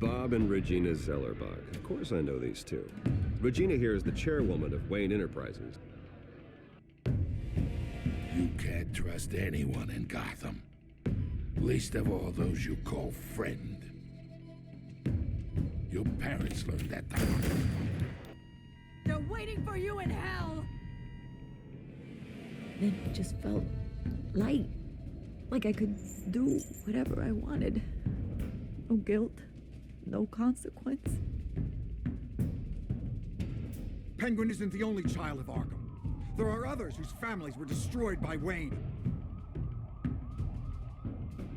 Bob and Regina Zellerbach. Of course I know these two. Regina here is the chairwoman of Wayne Enterprises. You can't trust anyone in Gotham. Least of all those you call friend. Your parents learned that the hard way. They're waiting for you in hell! It just felt light. Like I could do whatever I wanted. No guilt, no consequence. Penguin isn't the only child of Arkham. There are others whose families were destroyed by Wayne.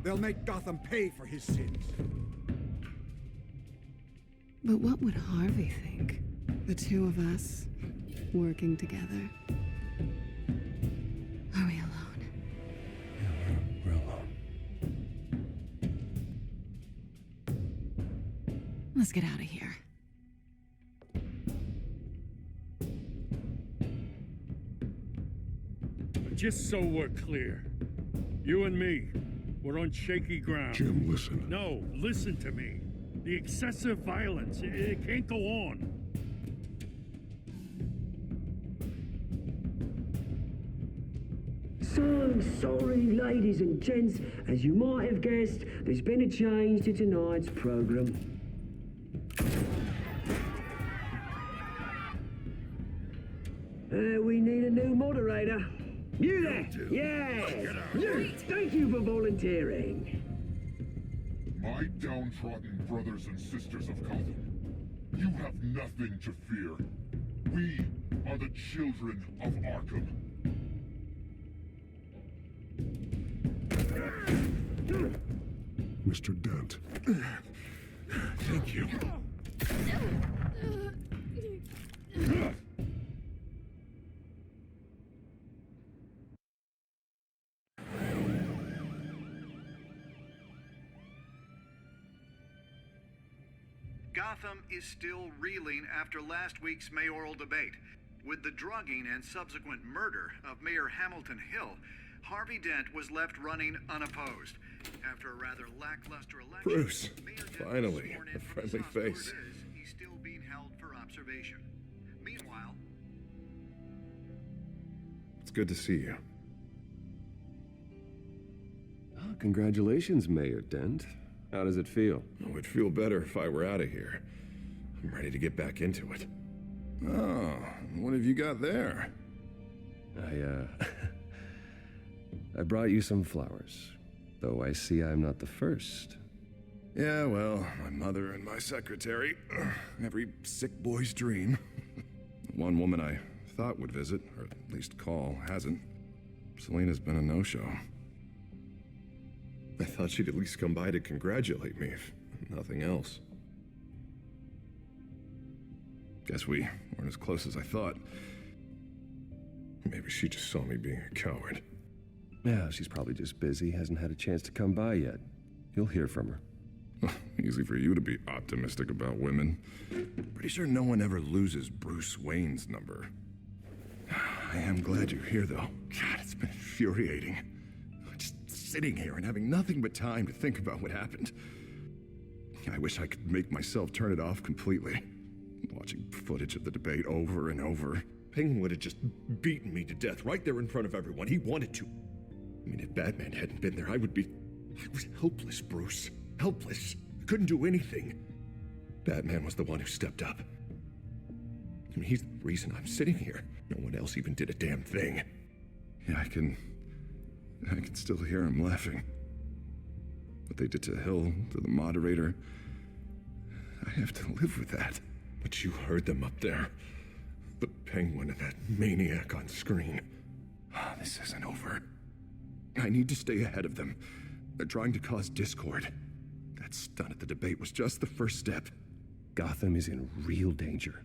They'll make Gotham pay for his sins. But what would Harvey think? The two of us, working together. Are we alone? Yeah, we're alone. Let's get out of here. Just so we're clear, you and me, we're on shaky ground. Jim, listen. No, listen to me. The excessive violence, it can't go on. So sorry, ladies and gents. As you might have guessed, there's been a change to tonight's program. We need a new moderator. You there? Yeah! You! Thank you for volunteering. My downtrodden brothers and sisters of Gotham, you have nothing to fear. We are the children of Arkham. Mr. Dent. Thank you. Gotham is still reeling after last week's mayoral debate. With the drugging and subsequent murder of Mayor Hamilton Hill, Harvey Dent was left running unopposed. After a rather lackluster election, Bruce, Mayor Dent finally, was sworn in a from his friendly house where face. it is, he's still being held for observation. Meanwhile, It's good to see you. Oh, congratulations, Mayor Dent. How does it feel? Oh, it'd feel better if I were out of here. I'm ready to get back into it. Oh, what have you got there? I brought you some flowers. Though I see I'm not the first. Yeah, well, my mother and my secretary. Every sick boy's dream. One woman I thought would visit, or at least call, hasn't. Selena's been a no-show. I thought she'd at least come by to congratulate me, if nothing else. Guess we weren't as close as I thought. Maybe she just saw me being a coward. Yeah, she's probably just busy, hasn't had a chance to come by yet. You'll hear from her. Easy for you to be optimistic about women. Pretty sure no one ever loses Bruce Wayne's number. I am glad you're here, though. God, it's been infuriating. Just sitting here and having nothing but time to think about what happened. I wish I could make myself turn it off completely. Watching footage of the debate over and over. Penguin would have just beaten me to death right there in front of everyone. He wanted to. I mean, if Batman hadn't been there, I was helpless, Bruce. Helpless. Couldn't do anything. Batman was the one who stepped up. I mean, he's the reason I'm sitting here. No one else even did a damn thing. Yeah, I can still hear him laughing. What they did to Hill, to the moderator, I have to live with that. But you heard them up there. The Penguin and that maniac on screen. This isn't over. I need to stay ahead of them. They're trying to cause discord. That stunt at the debate was just the first step. Gotham is in real danger.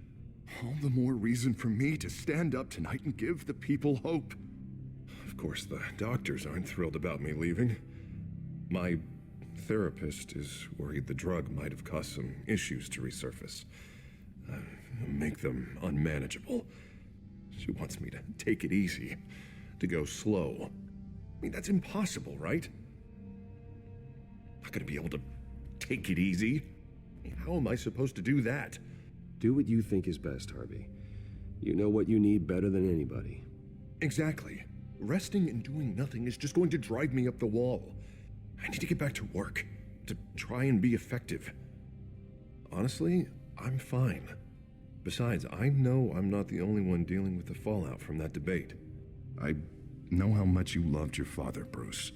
All the more reason for me to stand up tonight and give the people hope. Of course, the doctors aren't thrilled about me leaving. My therapist is worried the drug might have caused some issues to resurface. Make them unmanageable. She wants me to take it easy, to go slow. I mean, that's impossible, right? Not gonna be able to take it easy. How am I supposed to do that? Do what you think is best, Harvey. You know what you need better than anybody. Exactly. Resting and doing nothing is just going to drive me up the wall. I need to get back to work, to try and be effective. Honestly, I'm fine. Besides, I know I'm not the only one dealing with the fallout from that debate. I know how much you loved your father, Bruce.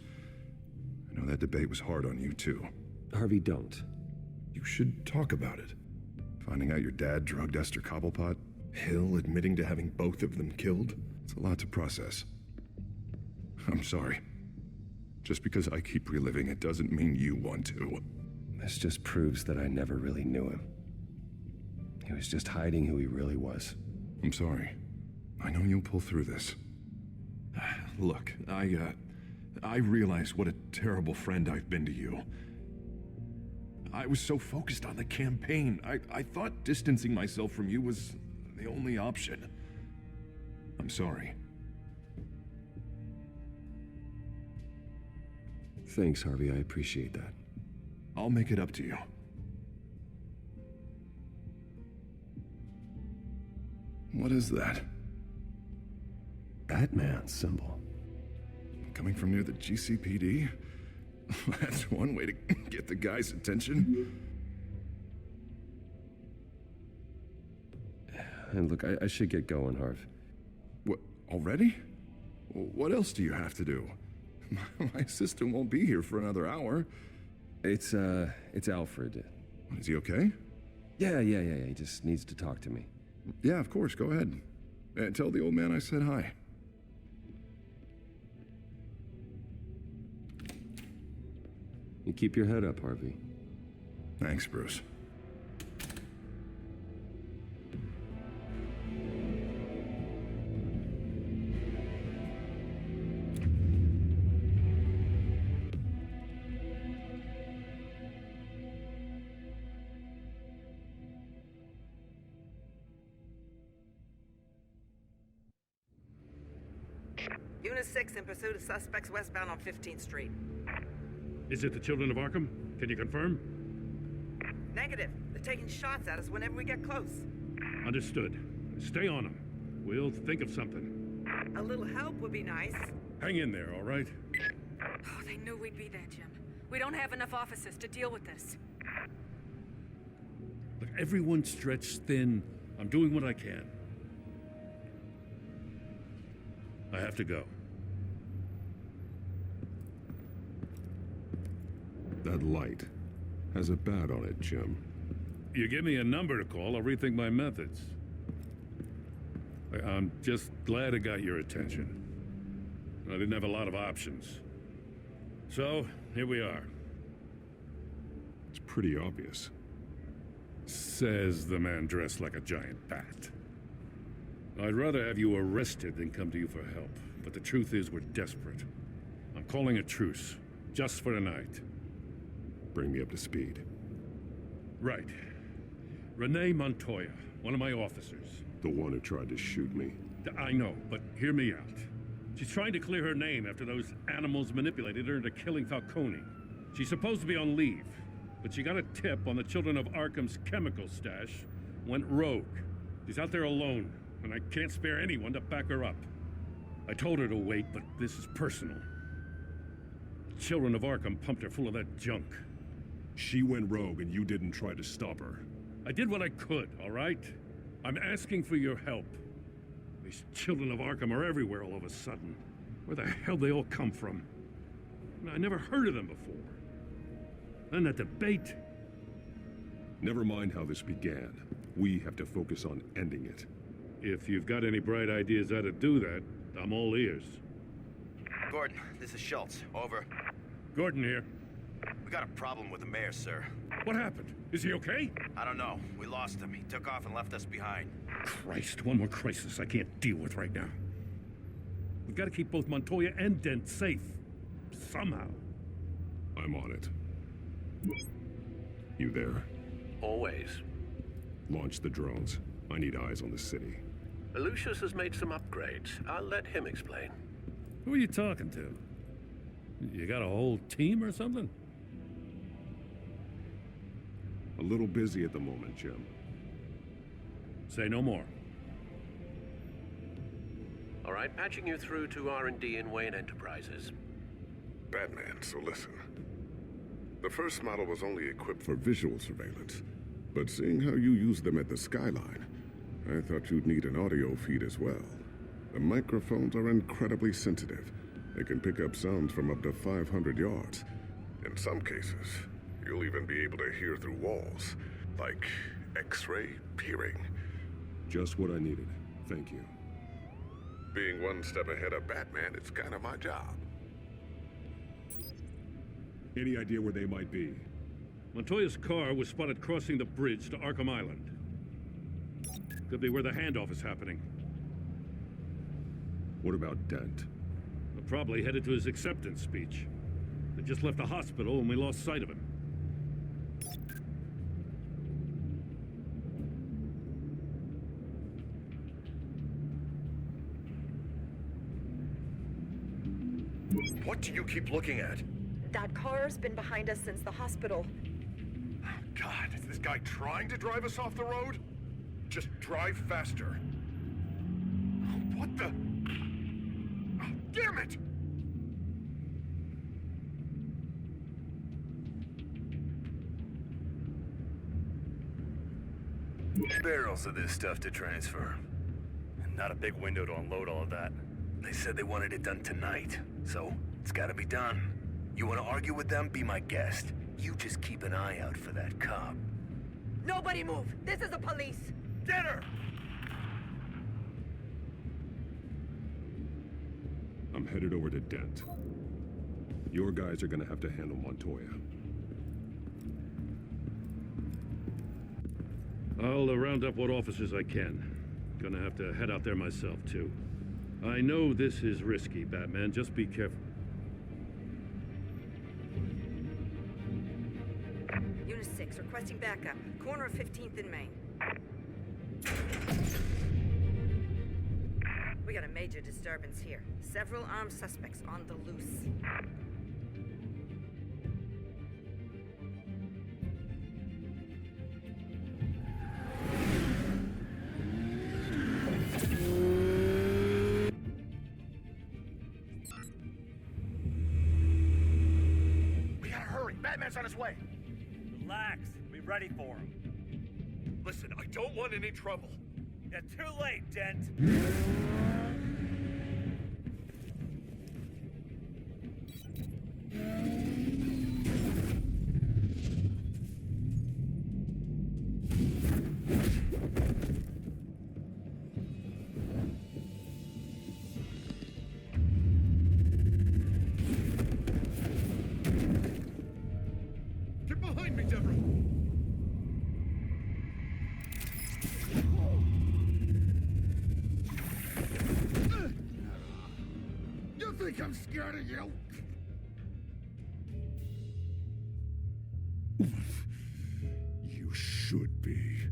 I know that debate was hard on you, too. Harvey, don't. You should talk about it. Finding out your dad drugged Esther Cobblepot? Hill admitting to having both of them killed? It's a lot to process. I'm sorry. Just because I keep reliving it doesn't mean you want to. This just proves that I never really knew him. He was just hiding who he really was. I'm sorry. I know you'll pull through this. Look, I realize what a terrible friend I've been to you. I was so focused on the campaign. I thought distancing myself from you was the only option. I'm sorry. Thanks, Harvey. I appreciate that. I'll make it up to you. What is that? Batman symbol. Coming from near the GCPD? That's one way to get the guy's attention. And look, I should get going, Harv. What, already? What else do you have to do? My assistant won't be here for another hour. It's Alfred. Is he okay? Yeah. He just needs to talk to me. Yeah, of course. Go ahead. Tell the old man I said hi. You keep your head up, Harvey. Thanks, Bruce. Unit 6 in pursuit of suspects westbound on 15th Street. Is it the Children of Arkham? Can you confirm? Negative. They're taking shots at us whenever we get close. Understood. Stay on them. We'll think of something. A little help would be nice. Hang in there, all right? Oh, they knew we'd be there, Jim. We don't have enough officers to deal with this. Look, everyone's stretched thin. I'm doing what I can. I have to go. That light has a bat on it, Jim. You give me a number to call, I'll rethink my methods. I'm just glad I got your attention. I didn't have a lot of options. So, here we are. It's pretty obvious. Says the man dressed like a giant bat. I'd rather have you arrested than come to you for help. But the truth is we're desperate. I'm calling a truce, just for tonight. Bring me up to speed. Right. Renee Montoya, one of my officers. The one who tried to shoot me. I know, but hear me out. She's trying to clear her name after those animals manipulated her into killing Falcone. She's supposed to be on leave, but she got a tip on the Children of Arkham's chemical stash, went rogue. She's out there alone, and I can't spare anyone to back her up. I told her to wait, but this is personal. Children of Arkham pumped her full of that junk. She went rogue and you didn't try to stop her. I did what I could, all right? I'm asking for your help. These Children of Arkham are everywhere all of a sudden. Where the hell they all come from? I never heard of them before. And that debate. Never mind how this began. We have to focus on ending it. If you've got any bright ideas how to do that, I'm all ears. Gordon, this is Schultz. Over. Gordon here. We got a problem with the mayor, sir. What happened? Is he okay? I don't know. We lost him. He took off and left us behind. Christ, one more crisis I can't deal with right now. We've got to keep both Montoya and Dent safe. Somehow. I'm on it. You there? Always. Launch the drones. I need eyes on the city. Lucius has made some upgrades. I'll let him explain. Who are you talking to? You got a whole team or something? A little busy at the moment, Jim. Say no more. All right, patching you through to R&D in Wayne Enterprises. Batman, so listen. The first model was only equipped for visual surveillance, but seeing how you use them at the Skyline, I thought you'd need an audio feed as well. The microphones are incredibly sensitive. They can pick up sounds from up to 500 yards. In some cases, you'll even be able to hear through walls, like X-ray peering. Just what I needed. Thank you. Being one step ahead of Batman, it's kind of my job. Any idea where they might be? Montoya's car was spotted crossing the bridge to Arkham Island. Could be where the handoff is happening. What about Dent? They're probably headed to his acceptance speech. They just left the hospital and we lost sight of him. What do you keep looking at? That car's been behind us since the hospital. God, is this guy trying to drive us off the road? Just drive faster. What the? Oh, damn it! Barrels of this stuff to transfer. And not a big window to unload all of that. They said they wanted it done tonight, so it's gotta be done. You wanna argue with them? Be my guest. You just keep an eye out for that cop. Nobody move! This is the police! Get her! I'm headed over to Dent. Your guys are gonna have to handle Montoya. I'll round up what officers I can. Gonna have to head out there myself, too. I know this is risky, Batman. Just be careful. Unit 6, requesting backup. Corner of 15th and Main. We got a major disturbance here. Several armed suspects on the loose. Batman's on his way. Relax. Be ready for him. Listen, I don't want any trouble. Yeah, too late, Dent. I'm scared of you. You should be.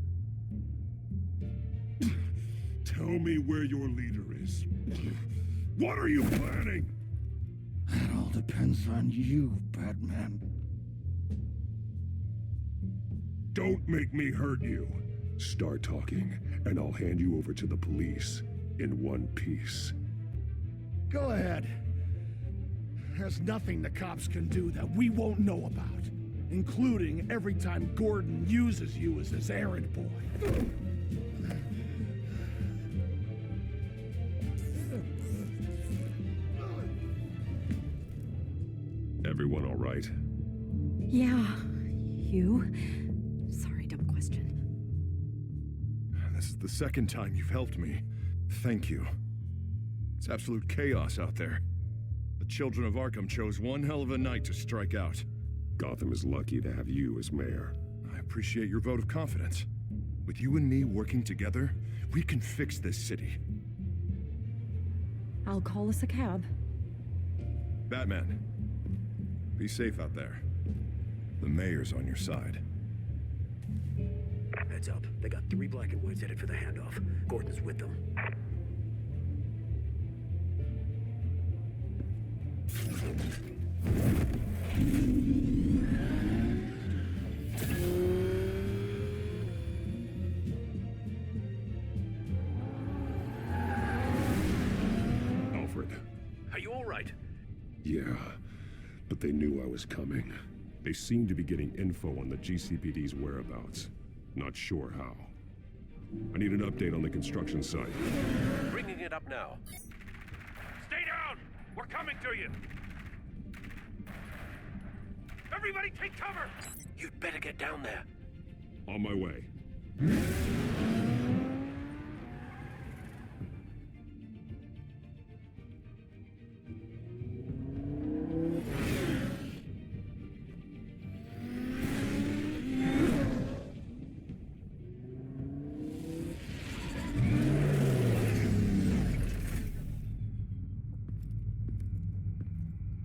Tell me where your leader is. What are you planning? That all depends on you, Batman. Don't make me hurt you. Start talking, and I'll hand you over to the police in one piece. Go ahead. There's nothing the cops can do that we won't know about, including every time Gordon uses you as his errand boy. Everyone all right? Yeah. You? Sorry, dumb question. This is the second time you've helped me. Thank you. It's absolute chaos out there. The children of Arkham chose one hell of a night to strike out. Gotham is lucky to have you as mayor. I appreciate your vote of confidence. With you and me working together, we can fix this city. I'll call us a cab. Batman, be safe out there. The mayor's on your side. Heads up. They got 3 black and whites headed for the handoff. Gordon's with them. Are you all right? Yeah, but they knew I was coming. They seemed to be getting info on the GCPD's whereabouts. Not sure how. I need an update on the construction site. Bringing it up now. Stay down! We're coming to you! Everybody take cover! You'd better get down there. On my way.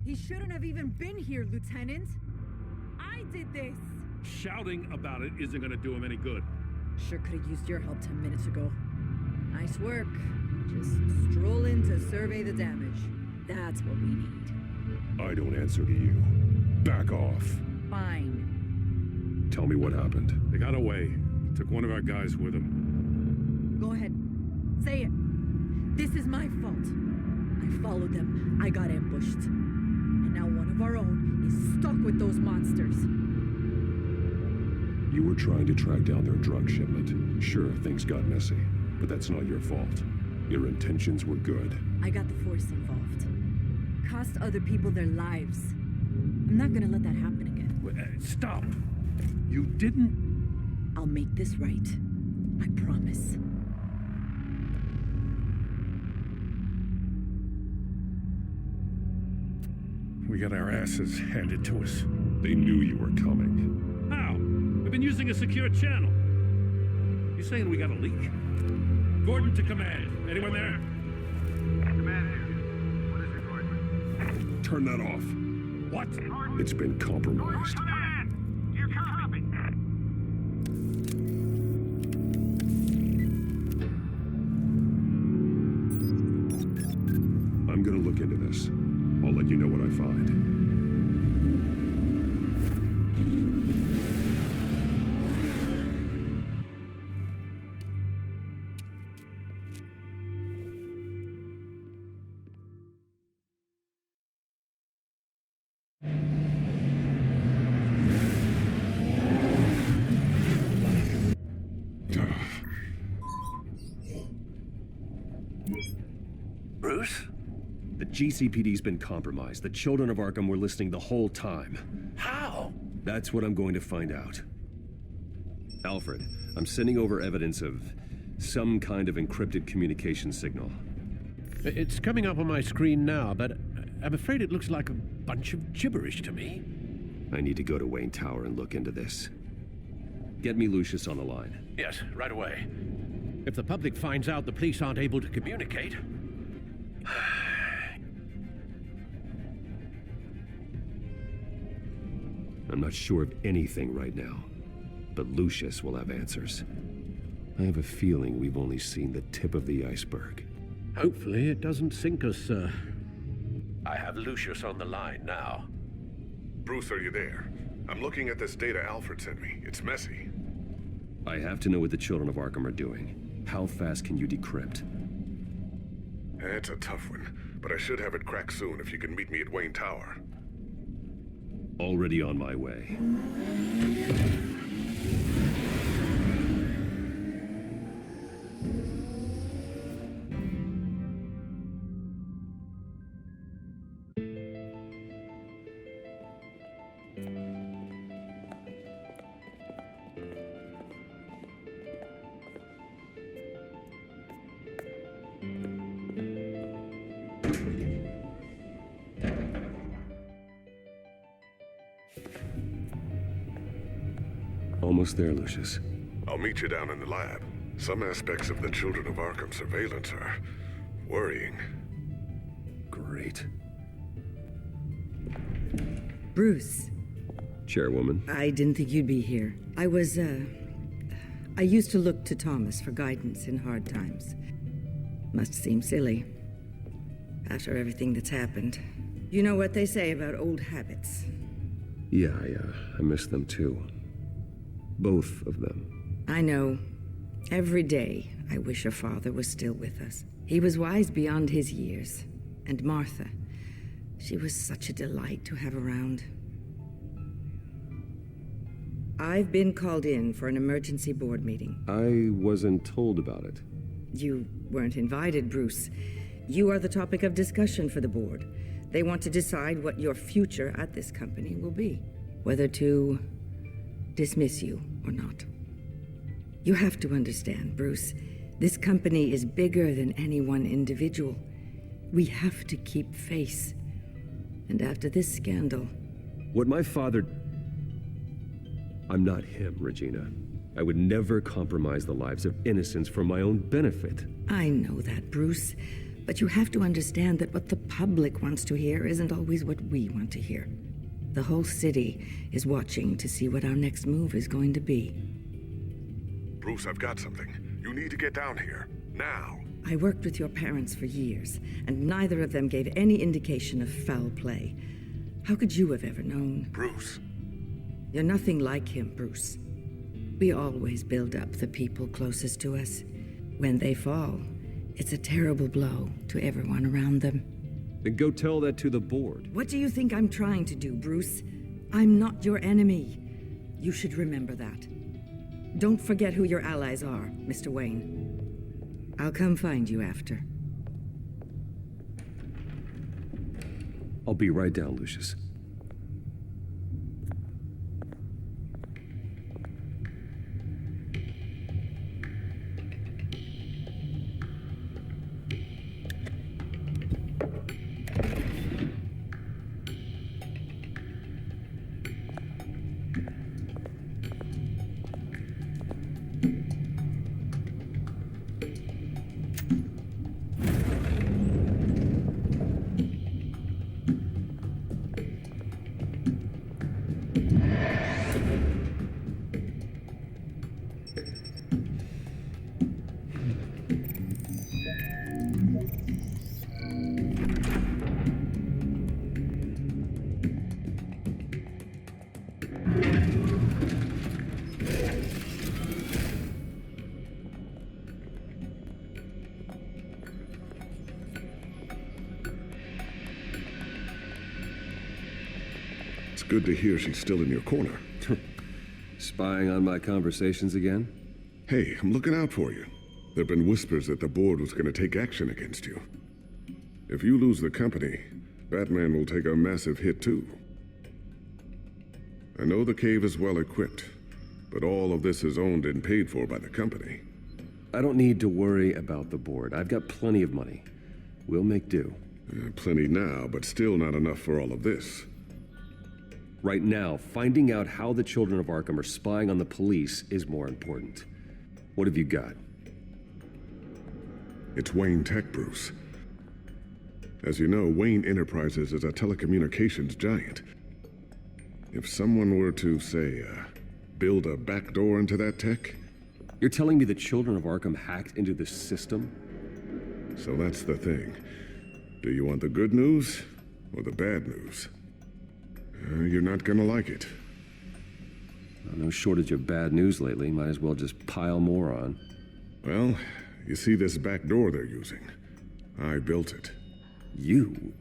He shouldn't have even been here, Lieutenant. I did this. Shouting about it isn't gonna do him any good. Sure could have used your help 10 minutes ago. Nice work. Just stroll in to survey the damage. That's what we need. I don't answer to you. Back off. Fine. Tell me what happened. They got away. Took one of our guys with them. Go ahead. Say it. This is my fault. I followed them. I got ambushed. And now one of our own is stuck with those monsters. You were trying to track down their drug shipment. Sure, things got messy, but that's not your fault. Your intentions were good. I got the Force involved. Cost other people their lives. I'm not gonna let that happen again. Stop! You didn't... I'll make this right. I promise. We got our asses handed to us. They knew you were coming. How? We've been using a secure channel. You saying we got a leak? Gordon to command. Anyone there? Command here. What is it, Gordon? Turn that off. What? It's been compromised. Command! Do you copy? I'm gonna look into this. I'll let you know what I find. Bruce? The GCPD's been compromised. The children of Arkham were listening the whole time. How? That's what I'm going to find out. Alfred, I'm sending over evidence of some kind of encrypted communication signal. It's coming up on my screen now, but I'm afraid it looks like a bunch of gibberish to me. I need to go to Wayne Tower and look into this. Get me Lucius on the line. Yes, right away. If the public finds out the police aren't able to communicate... I'm not sure of anything right now, but Lucius will have answers. I have a feeling we've only seen the tip of the iceberg. Hopefully it doesn't sink us, sir. I have Lucius on the line now. Bruce, are you there? I'm looking at this data Alfred sent me. It's messy. I have to know what the children of Arkham are doing. How fast can you decrypt? It's a tough one, but I should have it cracked soon if you can meet me at Wayne Tower. Already on my way. Almost there, Lucius. I'll meet you down in the lab. Some aspects of the Children of Arkham surveillance are worrying. Great. Bruce. Chairwoman. I didn't think you'd be here. I used to look to Thomas for guidance in hard times. Must seem silly. After everything that's happened. You know what they say about old habits. Yeah, I miss them too. Both of them. I know. Every day, I wish your father was still with us. He was wise beyond his years. And Martha, She was such a delight to have around. I've been called in for an emergency board meeting. I wasn't told about it. You weren't invited, Bruce. You are the topic of discussion for the board. They want to decide what your future at this company will be. Whether to dismiss you or not. You have to understand, Bruce. This company is bigger than any one individual. We have to keep face. And after this scandal... What my father... I'm not him, Regina. I would never compromise the lives of innocents for my own benefit. I know that, Bruce. But you have to understand that what the public wants to hear isn't always what we want to hear. The whole city is watching to see what our next move is going to be. Bruce, I've got something. You need to get down here. Now. I worked with your parents for years, and neither of them gave any indication of foul play. How could you have ever known? Bruce. You're nothing like him, Bruce. We always build up the people closest to us. When they fall, it's a terrible blow to everyone around them. Then go tell that to the board. What do you think I'm trying to do, Bruce? I'm not your enemy. You should remember that. Don't forget who your allies are, Mr. Wayne. I'll come find you after. I'll be right down, Lucius. Good to hear she's still in your corner. Spying on my conversations again? Hey, I'm looking out for you. There have been whispers that the board was going to take action against you. If you lose the company, Batman will take a massive hit too. I know the cave is well equipped, but all of this is owned and paid for by the company. I don't need to worry about the board. I've got plenty of money. We'll make do. Plenty now, but still not enough for all of this. Right now, finding out how the children of Arkham are spying on the police is more important. What have you got? It's Wayne Tech, Bruce. As you know, Wayne Enterprises is a telecommunications giant. If someone were to, say, build a backdoor into that tech... You're telling me the children of Arkham hacked into the system? So that's the thing. Do you want the good news or the bad news? You're not gonna like it. No shortage of bad news lately. Might as well just pile more on. Well, you see this back door they're using? I built it. You?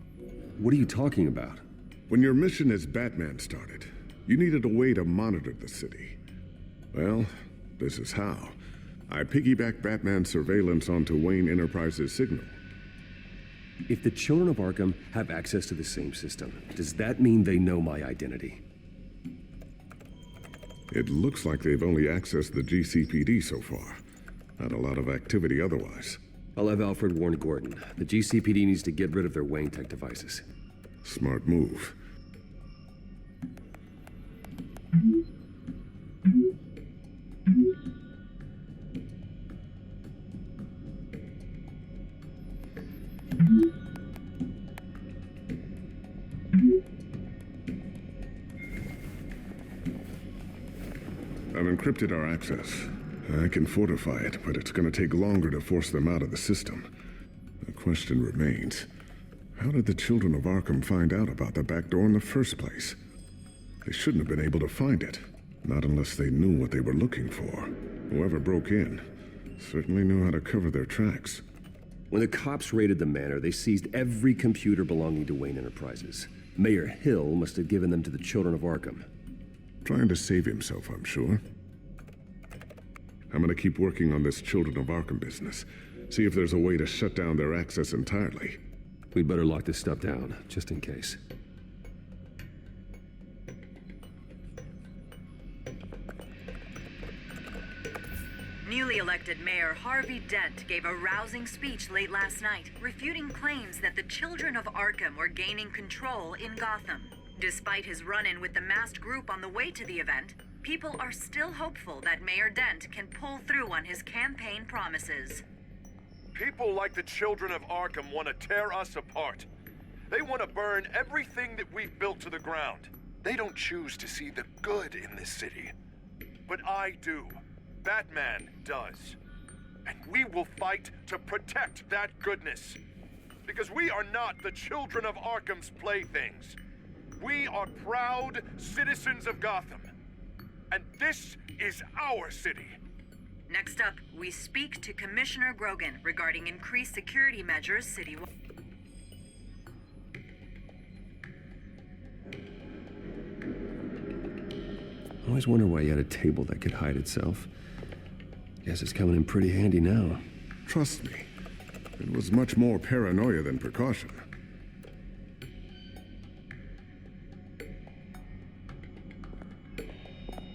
What are you talking about? When your mission as Batman started, you needed a way to monitor the city. Well, this is how. I piggybacked Batman's surveillance onto Wayne Enterprises' signal. If the children of Arkham have access to the same system, does that mean they know my identity? It looks like they've only accessed the GCPD so far. Not a lot of activity otherwise. I'll have Alfred warn Gordon. The GCPD needs to get rid of their Wayne Tech devices. Smart move. I've encrypted our access. I can fortify it, but it's going to take longer to force them out of the system. The question remains, how did the children of Arkham find out about the back door in the first place? They shouldn't have been able to find it, not unless they knew what they were looking for. Whoever broke in certainly knew how to cover their tracks. When the cops raided the manor, they seized every computer belonging to Wayne Enterprises. Mayor Hill must have given them to the children of Arkham. Trying to save himself, I'm sure. I'm gonna keep working on this Children of Arkham business. See if there's a way to shut down their access entirely. We'd better lock this stuff down, just in case. Newly elected Mayor Harvey Dent gave a rousing speech late last night, refuting claims that the children of Arkham were gaining control in Gotham. Despite his run-in with the masked group on the way to the event, people are still hopeful that Mayor Dent can pull through on his campaign promises. People like the children of Arkham want to tear us apart. They want to burn everything that we've built to the ground. They don't choose to see the good in this city. But I do. Batman does. And we will fight to protect that goodness. Because we are not the children of Arkham's playthings. We are proud citizens of Gotham. And this is our city. Next up, we speak to Commissioner Grogan regarding increased security measures citywide. I always wonder why you had a table that could hide itself. Guess it's coming in pretty handy now. Trust me, it was much more paranoia than precaution.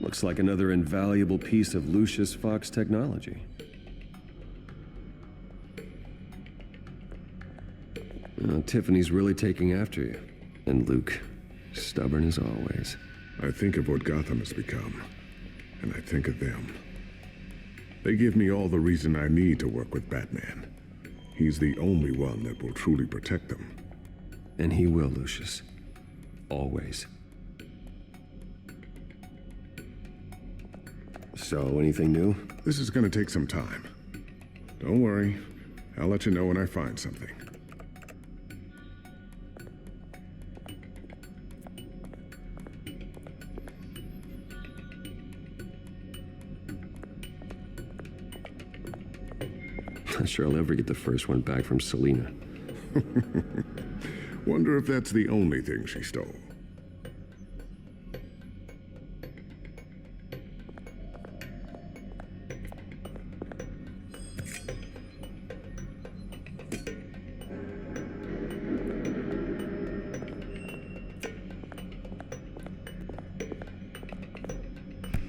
Looks like another invaluable piece of Lucius Fox technology. Tiffany's really taking after you. And Luke, stubborn as always. I think of what Gotham has become, and I think of them. They give me all the reason I need to work with Batman. He's the only one that will truly protect them. And he will, Lucius. Always. So, anything new? This is gonna take some time. Don't worry. I'll let you know when I find something. Not sure I'll ever get the first one back from Selina. Wonder if that's the only thing she stole.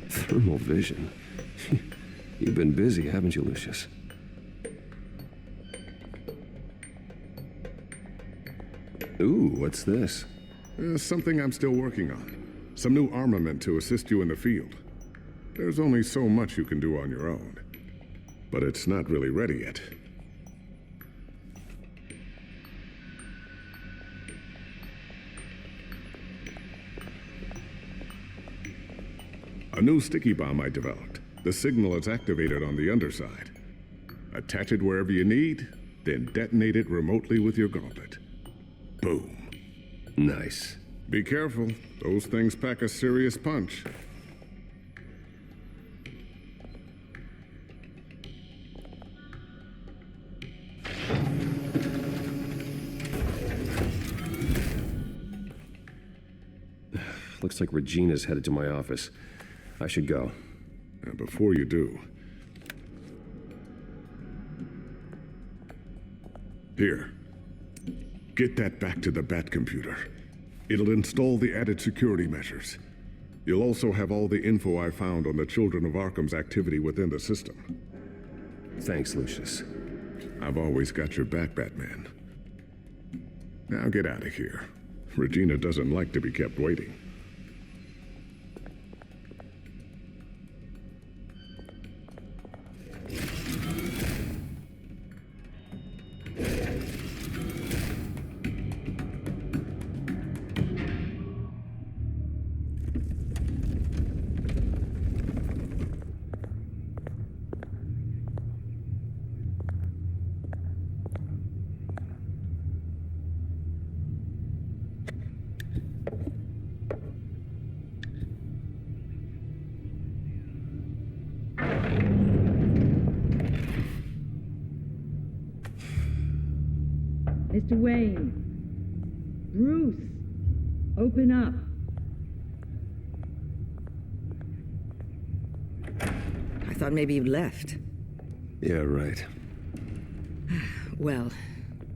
Thermal vision. You've been busy, haven't you, Lucius? Ooh, what's this? Something I'm still working on. Some new armament to assist you in the field. There's only so much you can do on your own. But it's not really ready yet. A new sticky bomb I developed. The signal is activated on the underside. Attach it wherever you need, then detonate it remotely with your gauntlet. Boom. Nice. Be careful. Those things pack a serious punch. Looks like Regina's headed to my office. I should go. And before you do... Here. Get that back to the Bat computer. It'll install the added security measures. You'll also have all the info I found on the Children of Arkham's activity within the system. Thanks, Lucius. I've always got your back, Batman. Now get out of here. Regina doesn't like to be kept waiting. Mr. Wayne. Bruce, open up. I thought maybe you left. Yeah, right. Well,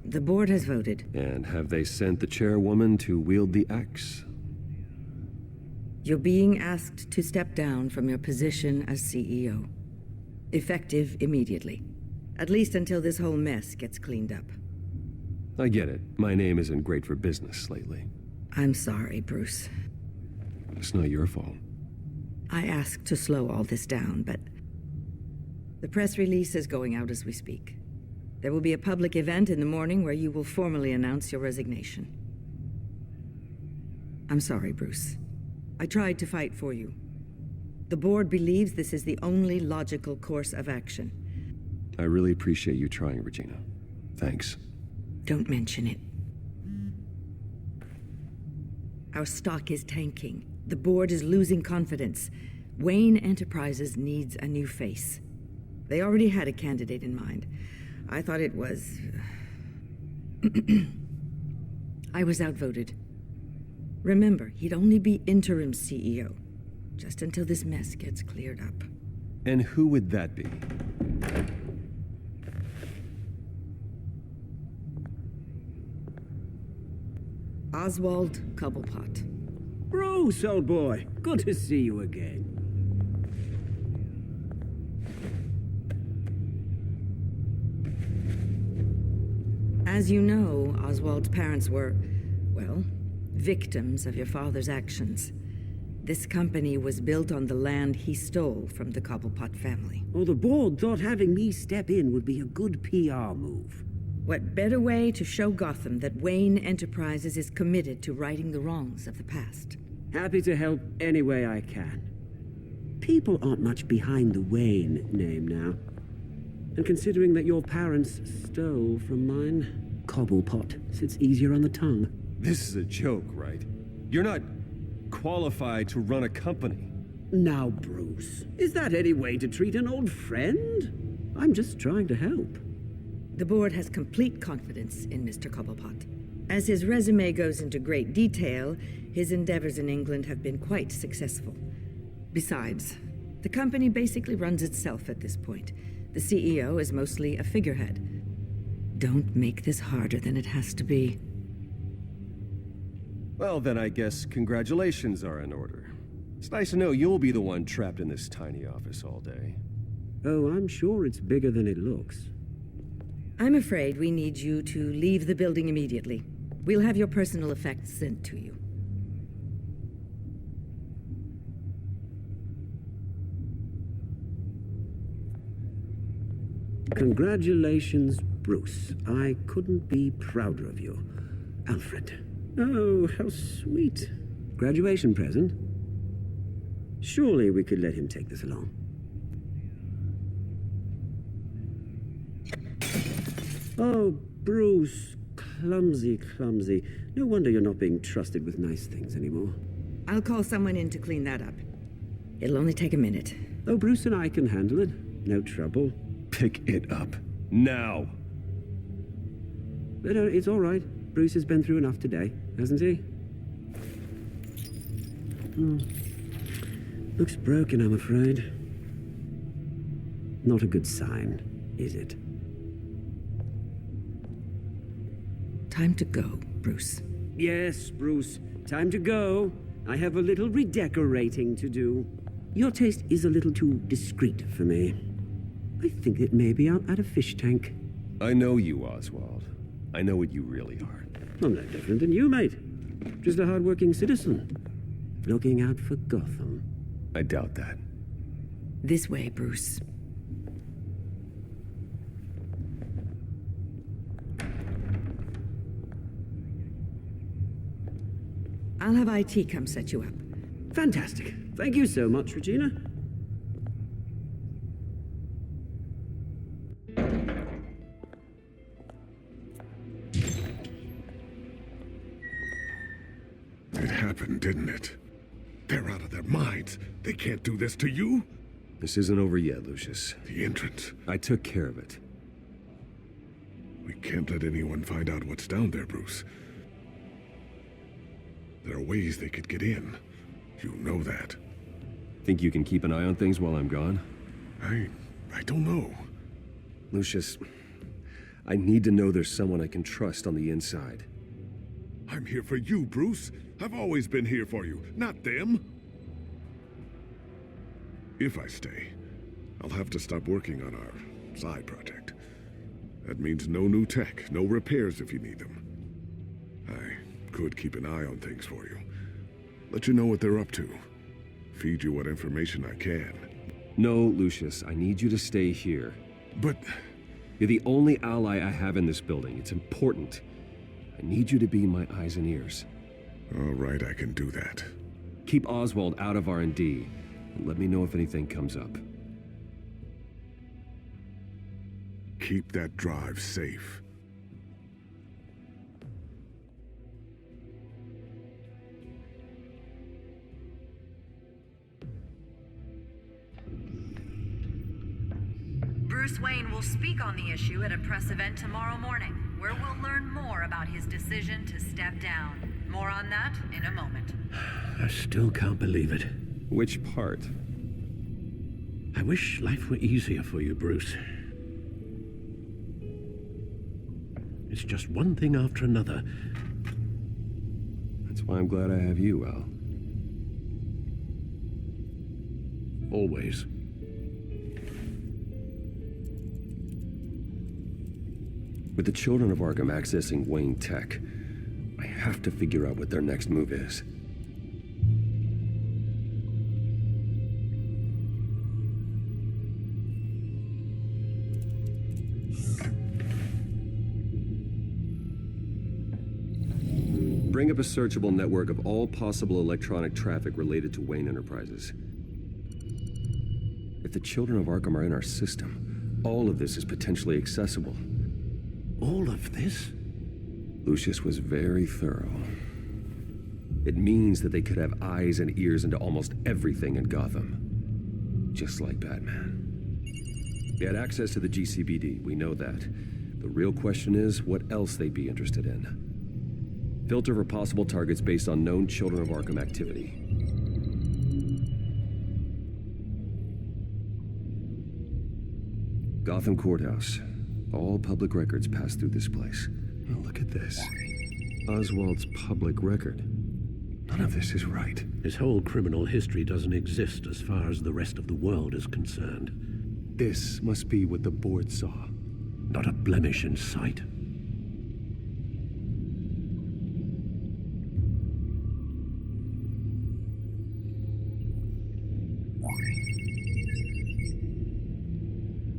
the board has voted. And have they sent the chairwoman to wield the axe? You're being asked to step down from your position as CEO. Effective immediately. At least until this whole mess gets cleaned up. I get it. My name isn't great for business lately. I'm sorry, Bruce. It's not your fault. I asked to slow all this down, but the press release is going out as we speak. There will be a public event in the morning where you will formally announce your resignation. I'm sorry, Bruce. I tried to fight for you. The board believes this is the only logical course of action. I really appreciate you trying, Regina. Thanks. Don't mention it. Our stock is tanking. The board is losing confidence. Wayne Enterprises needs a new face. They already had a candidate in mind. I thought it was... I was outvoted. Remember, he'd only be interim CEO, just until this mess gets cleared up. And who would that be? Oswald Cobblepot. Bruce, old boy. Good to see you again. As you know, Oswald's parents were, well, victims of your father's actions. This company was built on the land he stole from the Cobblepot family. Well, the board thought having me step in would be a good PR move. What better way to show Gotham that Wayne Enterprises is committed to righting the wrongs of the past? Happy to help any way I can. People aren't much behind the Wayne name now. And considering that your parents stole from mine, Cobblepot sits easier on the tongue. This is a joke, right? You're not qualified to run a company. Now, Bruce, is that any way to treat an old friend? I'm just trying to help. The board has complete confidence in Mr. Cobblepot. As his resume goes into great detail, his endeavors in England have been quite successful. Besides, the company basically runs itself at this point. The CEO is mostly a figurehead. Don't make this harder than it has to be. Well, then I guess congratulations are in order. It's nice to know you'll be the one trapped in this tiny office all day. Oh, I'm sure it's bigger than it looks. I'm afraid we need you to leave the building immediately. We'll have your personal effects sent to you. Congratulations, Bruce. I couldn't be prouder of you. Alfred. Oh, how sweet. Graduation present? Surely we could let him take this along. Oh, Bruce. Clumsy, clumsy. No wonder you're not being trusted with nice things anymore. I'll call someone in to clean that up. It'll only take a minute. Oh, Bruce and I can handle it. No trouble. Pick it up. Now! But it's all right. Bruce has been through enough today, hasn't he? Looks broken, I'm afraid. Not a good sign, is it? Time to go, Bruce. Yes, Bruce. Time to go. I have a little redecorating to do. Your taste is a little too discreet for me. I think it may be out at a fish tank. I know you, Oswald. I know what you really are. I'm no different than you, mate. Just a hard-working citizen. Looking out for Gotham. I doubt that. This way, Bruce. I'll have IT come set you up. Fantastic. Thank you so much, Regina. It happened, didn't it? They're out of their minds. They can't do this to you. This isn't over yet, Lucius. The entrance. I took care of it. We can't let anyone find out what's down there, Bruce. There are ways they could get in. You know that. Think you can keep an eye on things while I'm gone? I don't know. Lucius, I need to know there's someone I can trust on the inside. I'm here for you, Bruce. I've always been here for you, not them. If I stay, I'll have to stop working on our side project. That means no new tech, no repairs if you need them. I could keep an eye on things for you. Let you know what they're up to. Feed you what information I can. No, Lucius, I need you to stay here. But... You're the only ally I have in this building. It's important. I need you to be my eyes and ears. All right, I can do that. Keep Oswald out of R&D, and let me know if anything comes up. Keep that drive safe. Bruce Wayne will speak on the issue at a press event tomorrow morning, where we'll learn more about his decision to step down. More on that in a moment. I still can't believe it. Which part? I wish life were easier for you, Bruce. It's just one thing after another. That's why I'm glad I have you, Al. Always. With the children of Arkham accessing Wayne Tech, I have to figure out what their next move is. Bring up a searchable network of all possible electronic traffic related to Wayne Enterprises. If the children of Arkham are in our system, all of this is potentially accessible. All of this? Lucius was very thorough. It means that they could have eyes and ears into almost everything in Gotham. Just like Batman. They had access to the GCPD, we know that. The real question is what else they'd be interested in. Filter for possible targets based on known Children of Arkham activity. Gotham Courthouse. All public records pass through this place. Oh, look at this. Oswald's public record. None of this is right. His whole criminal history doesn't exist as far as the rest of the world is concerned. This must be what the board saw. Not a blemish in sight.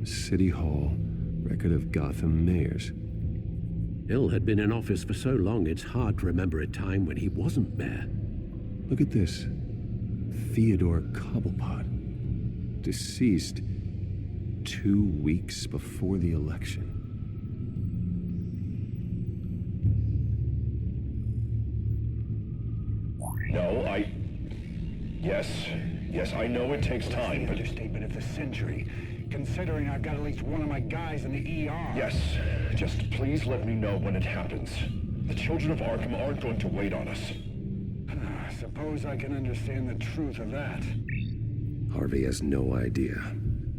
City Hall. Record of Gotham mayors. Hill had been in office for so long, it's hard to remember a time when he wasn't mayor. Look at this. Theodore Cobblepot. Deceased 2 weeks before the election. No, Yes, I know it takes time, but... The understatement of the century, considering I've got at least one of my guys in the ER. Yes, just please let me know when it happens. The children of Arkham aren't going to wait on us. Suppose I can understand the truth of that. Harvey has no idea.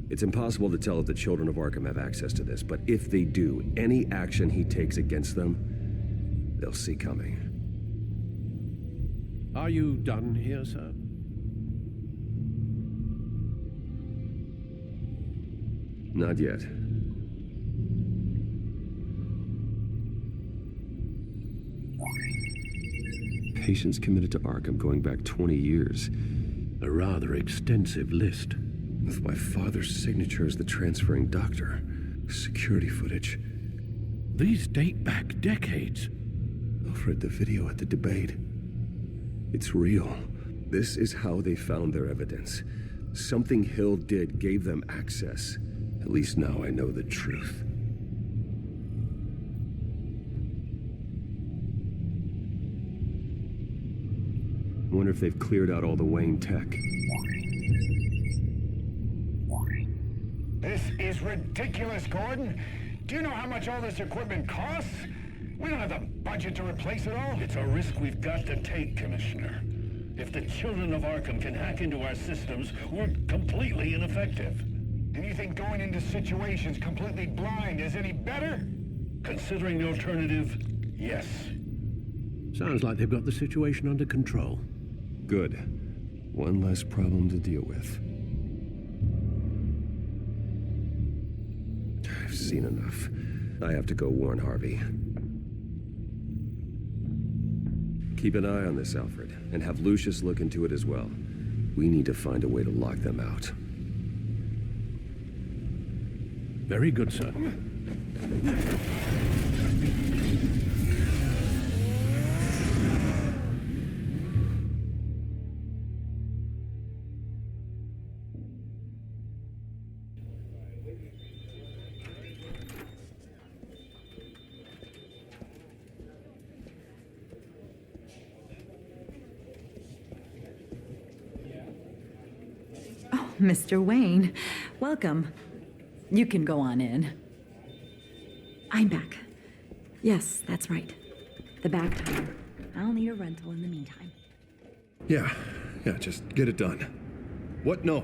It's impossible to tell if the children of Arkham have access to this, but if they do, any action he takes against them, they'll see coming. Are you done here, sir? Not yet. Patients committed to Arkham going back 20 years. A rather extensive list. With my father's signature as the transferring doctor. Security footage. These date back decades. I've read the video at the debate. It's real. This is how they found their evidence. Something Hill did gave them access. At least now I know the truth. I wonder if they've cleared out all the Wayne tech. This is ridiculous, Gordon. Do you know how much all this equipment costs? We don't have the budget to replace it all. It's a risk we've got to take, Commissioner. If the children of Arkham can hack into our systems, we're completely ineffective. And you think going into situations completely blind is any better? Considering the alternative, yes. Sounds like they've got the situation under control. Good. One less problem to deal with. I've seen enough. I have to go warn Harvey. Keep an eye on this, Alfred, and have Lucius look into it as well. We need to find a way to lock them out. Very good, sir. Mr. Wayne, welcome. You can go on in. I'm back. Yes, that's right. The back tire. I'll need a rental in the meantime. Yeah, just get it done. What? No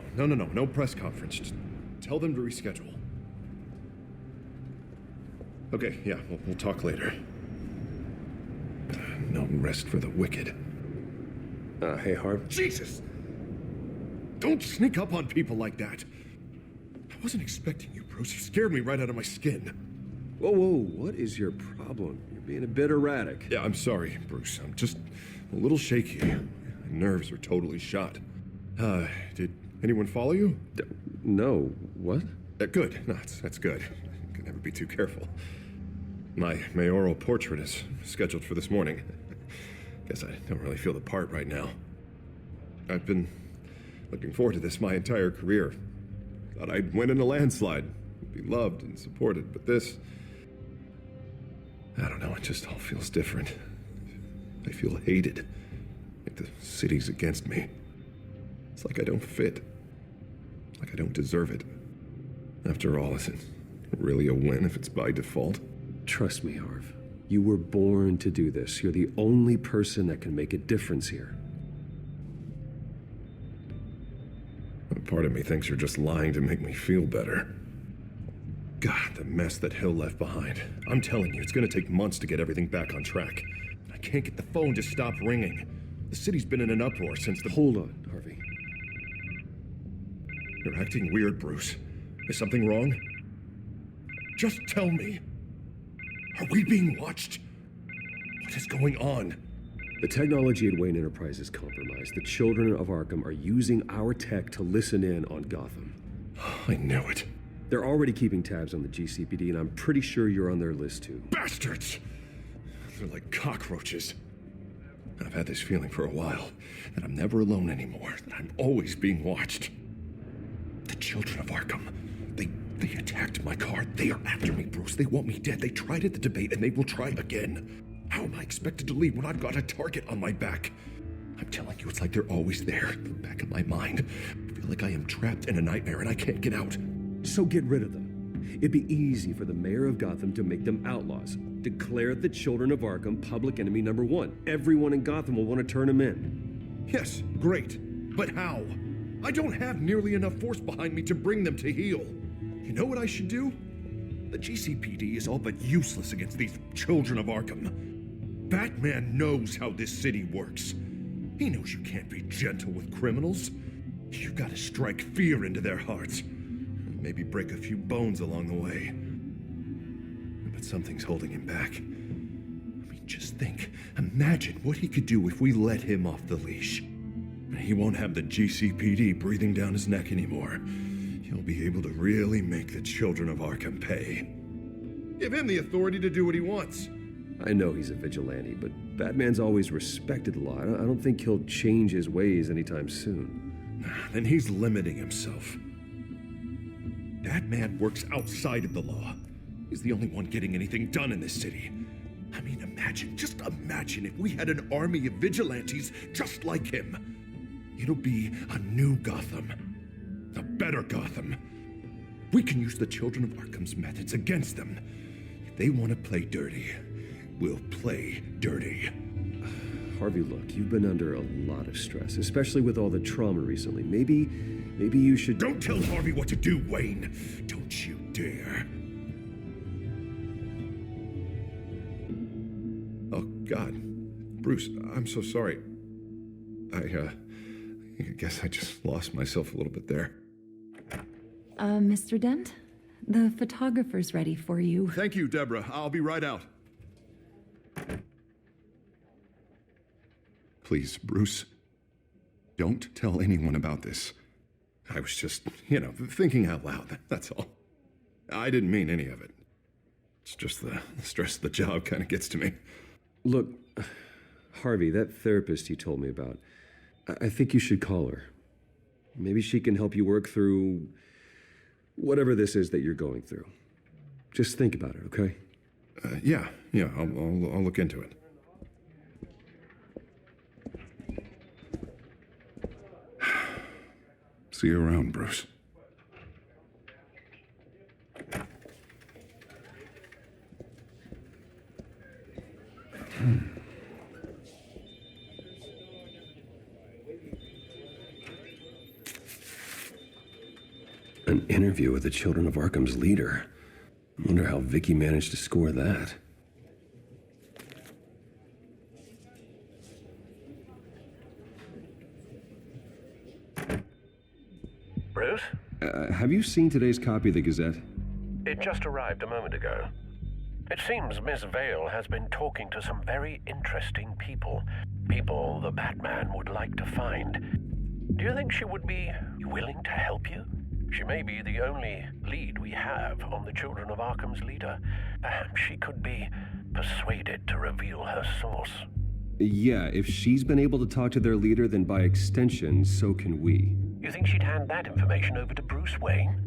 press conference. Just tell them to reschedule. Okay, yeah, we'll talk later. No rest for the wicked. Hey, Harv. Jesus! Don't sneak up on people like that. I wasn't expecting you, Bruce. You scared me right out of my skin. Whoa, what is your problem? You're being a bit erratic. Yeah, I'm sorry, Bruce. I'm just a little shaky. My nerves are totally shot. Did anyone follow you? No. What? Good. No, that's good. Can never be too careful. My mayoral portrait is scheduled for this morning. Guess I don't really feel the part right now. I've been looking forward to this my entire career. Thought I'd win in a landslide, be loved and supported, but this... I don't know, it just all feels different. I feel hated, like the city's against me. It's like I don't fit, like I don't deserve it. After all, is it really a win if it's by default? Trust me, Harv. You were born to do this. You're the only person that can make a difference here. Part of me thinks you're just lying to make me feel better. God, the mess that Hill left behind. I'm telling you, it's gonna take months to get everything back on track. I can't get the phone to stop ringing. The city's been in an uproar since the... Hold on, Harvey. You're acting weird, Bruce. Is something wrong? Just tell me. Are we being watched? What is going on? The technology at Wayne Enterprise is compromised. The children of Arkham are using our tech to listen in on Gotham. I knew it. They're already keeping tabs on the GCPD, and I'm pretty sure you're on their list too. Bastards! They're like cockroaches. I've had this feeling for a while, that I'm never alone anymore, that I'm always being watched. The children of Arkham, they attacked my car. They are after me, Bruce. They want me dead. They tried at the debate, and they will try again. How am I expected to leave when I've got a target on my back? I'm telling you, it's like they're always there, in the back of my mind. I feel like I am trapped in a nightmare and I can't get out. So get rid of them. It'd be easy for the mayor of Gotham to make them outlaws. Declare the children of Arkham public enemy #1. Everyone in Gotham will want to turn them in. Yes, great. But how? I don't have nearly enough force behind me to bring them to heel. You know what I should do? The GCPD is all but useless against these children of Arkham. Batman knows how this city works. He knows you can't be gentle with criminals. You've got to strike fear into their hearts. And maybe break a few bones along the way. But something's holding him back. I mean, just think. Imagine what he could do if we let him off the leash. He won't have the GCPD breathing down his neck anymore. He'll be able to really make the children of Arkham pay. Give him the authority to do what he wants. I know he's a vigilante, but Batman's always respected the law. I don't think he'll change his ways anytime soon. Then he's limiting himself. Batman works outside of the law. He's the only one getting anything done in this city. I mean, just imagine if we had an army of vigilantes just like him. It'll be a new Gotham. A better Gotham. We can use the Children of Arkham's methods against them. If they want to play dirty, we'll play dirty. Harvey, look, you've been under a lot of stress, especially with all the trauma recently. Maybe you should... Don't tell Harvey what to do, Wayne. Don't you dare. Oh, God. Bruce, I'm so sorry. I guess I just lost myself a little bit there. Mr. Dent? The photographer's ready for you. Thank you, Deborah. I'll be right out. Please, Bruce, don't tell anyone about this. I was just, thinking out loud, that's all. I didn't mean any of it. It's just the stress of the job kind of gets to me. Look, Harvey, that therapist you told me about, I think you should call her. Maybe she can help you work through whatever this is that you're going through. Just think about it, okay? Yeah, I'll look into it. See you around, Bruce. An interview with the Children of Arkham's leader. I wonder how Vicky managed to score that. Bruce? Have you seen today's copy of the Gazette? It just arrived a moment ago. It seems Miss Vale has been talking to some very interesting people. People the Batman would like to find. Do you think she would be willing to help you? She may be the only lead we have on the Children of Arkham's leader. Perhaps she could be persuaded to reveal her source. Yeah, if she's been able to talk to their leader, then by extension, so can we. You think she'd hand that information over to Bruce Wayne?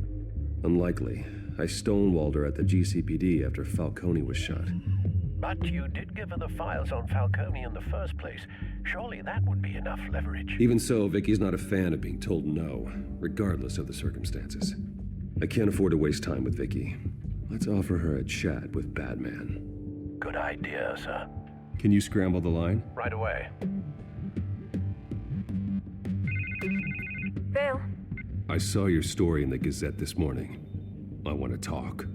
Unlikely. I stonewalled her at the GCPD after Falcone was shot. But you did give her the files on Falcone in the first place. Surely that would be enough leverage. Even so, Vicky's not a fan of being told no, regardless of the circumstances. I can't afford to waste time with Vicky. Let's offer her a chat with Batman. Good idea, sir. Can you scramble the line? Right away. Vale. I saw your story in the Gazette this morning. I want to talk.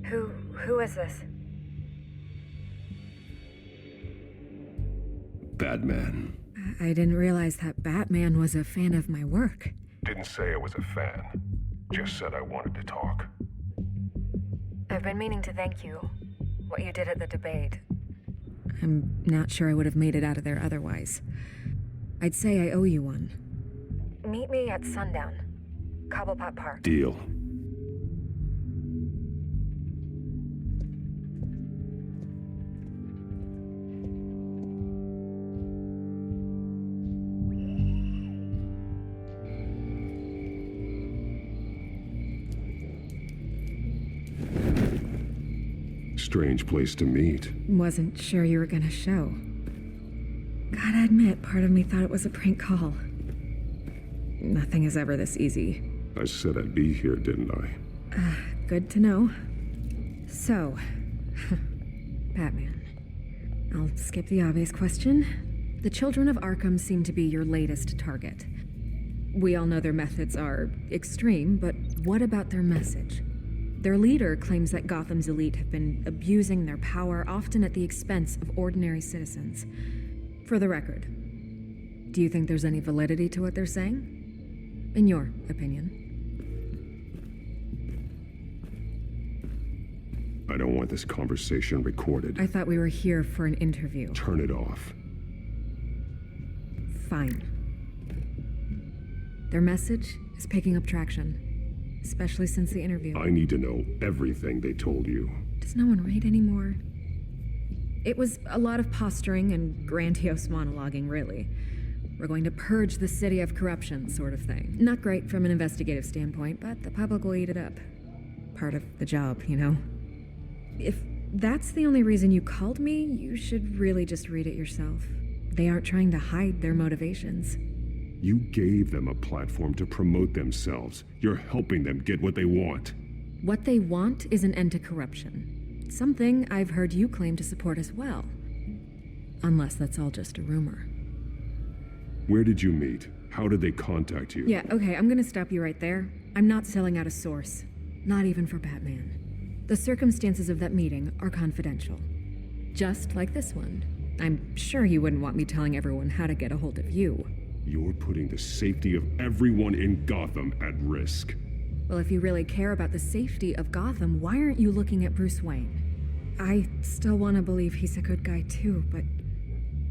Who is this? Batman. I didn't realize that Batman was a fan of my work. Didn't say I was a fan. Just said I wanted to talk. I've been meaning to thank you. What you did at the debate. I'm not sure I would have made it out of there otherwise. I'd say I owe you one. Meet me at sundown. Cobblepot Park. Deal. Strange place to meet. Wasn't sure you were gonna show. Gotta admit, part of me thought it was a prank call. Nothing is ever this easy. I said I'd be here, didn't I? Good to know. So, Batman. I'll skip the obvious question. The Children of Arkham seem to be your latest target. We all know their methods are extreme, but what about their message? Their leader claims that Gotham's elite have been abusing their power, often at the expense of ordinary citizens. For the record, do you think there's any validity to what they're saying? In your opinion? I don't want this conversation recorded. I thought we were here for an interview. Turn it off. Fine. Their message is picking up traction. Especially since the interview. I need to know everything they told you. Does no one read anymore? It was a lot of posturing and grandiose monologuing, really. We're going to purge the city of corruption, sort of thing. Not great from an investigative standpoint, but the public will eat it up. Part of the job, you know? If that's the only reason you called me, you should really just read it yourself. They aren't trying to hide their motivations. You gave them a platform to promote themselves. You're helping them get what they want. What they want is an end to corruption. Something I've heard you claim to support as well. Unless that's all just a rumor. Where did you meet? How did they contact you? Yeah, okay, I'm gonna stop you right there. I'm not selling out a source. Not even for Batman. The circumstances of that meeting are confidential. Just like this one. I'm sure you wouldn't want me telling everyone how to get a hold of you. You're putting the safety of everyone in Gotham at risk. Well, if you really care about the safety of Gotham, why aren't you looking at Bruce Wayne? I still want to believe he's a good guy too, but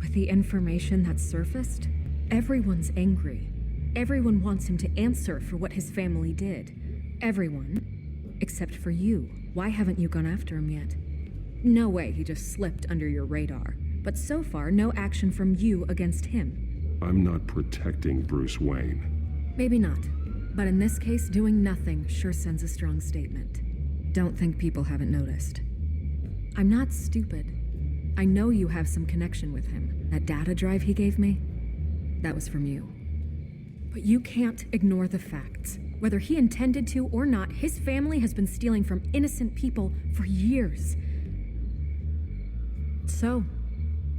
with the information that's surfaced, everyone's angry. Everyone wants him to answer for what his family did. Everyone, except for you. Why haven't you gone after him yet? No way he just slipped under your radar. But so far, no action from you against him. I'm not protecting Bruce Wayne. Maybe not. But in this case, doing nothing sure sends a strong statement. Don't think people haven't noticed. I'm not stupid. I know you have some connection with him. That data drive he gave me, that was from you. But you can't ignore the facts. Whether he intended to or not, his family has been stealing from innocent people for years. So,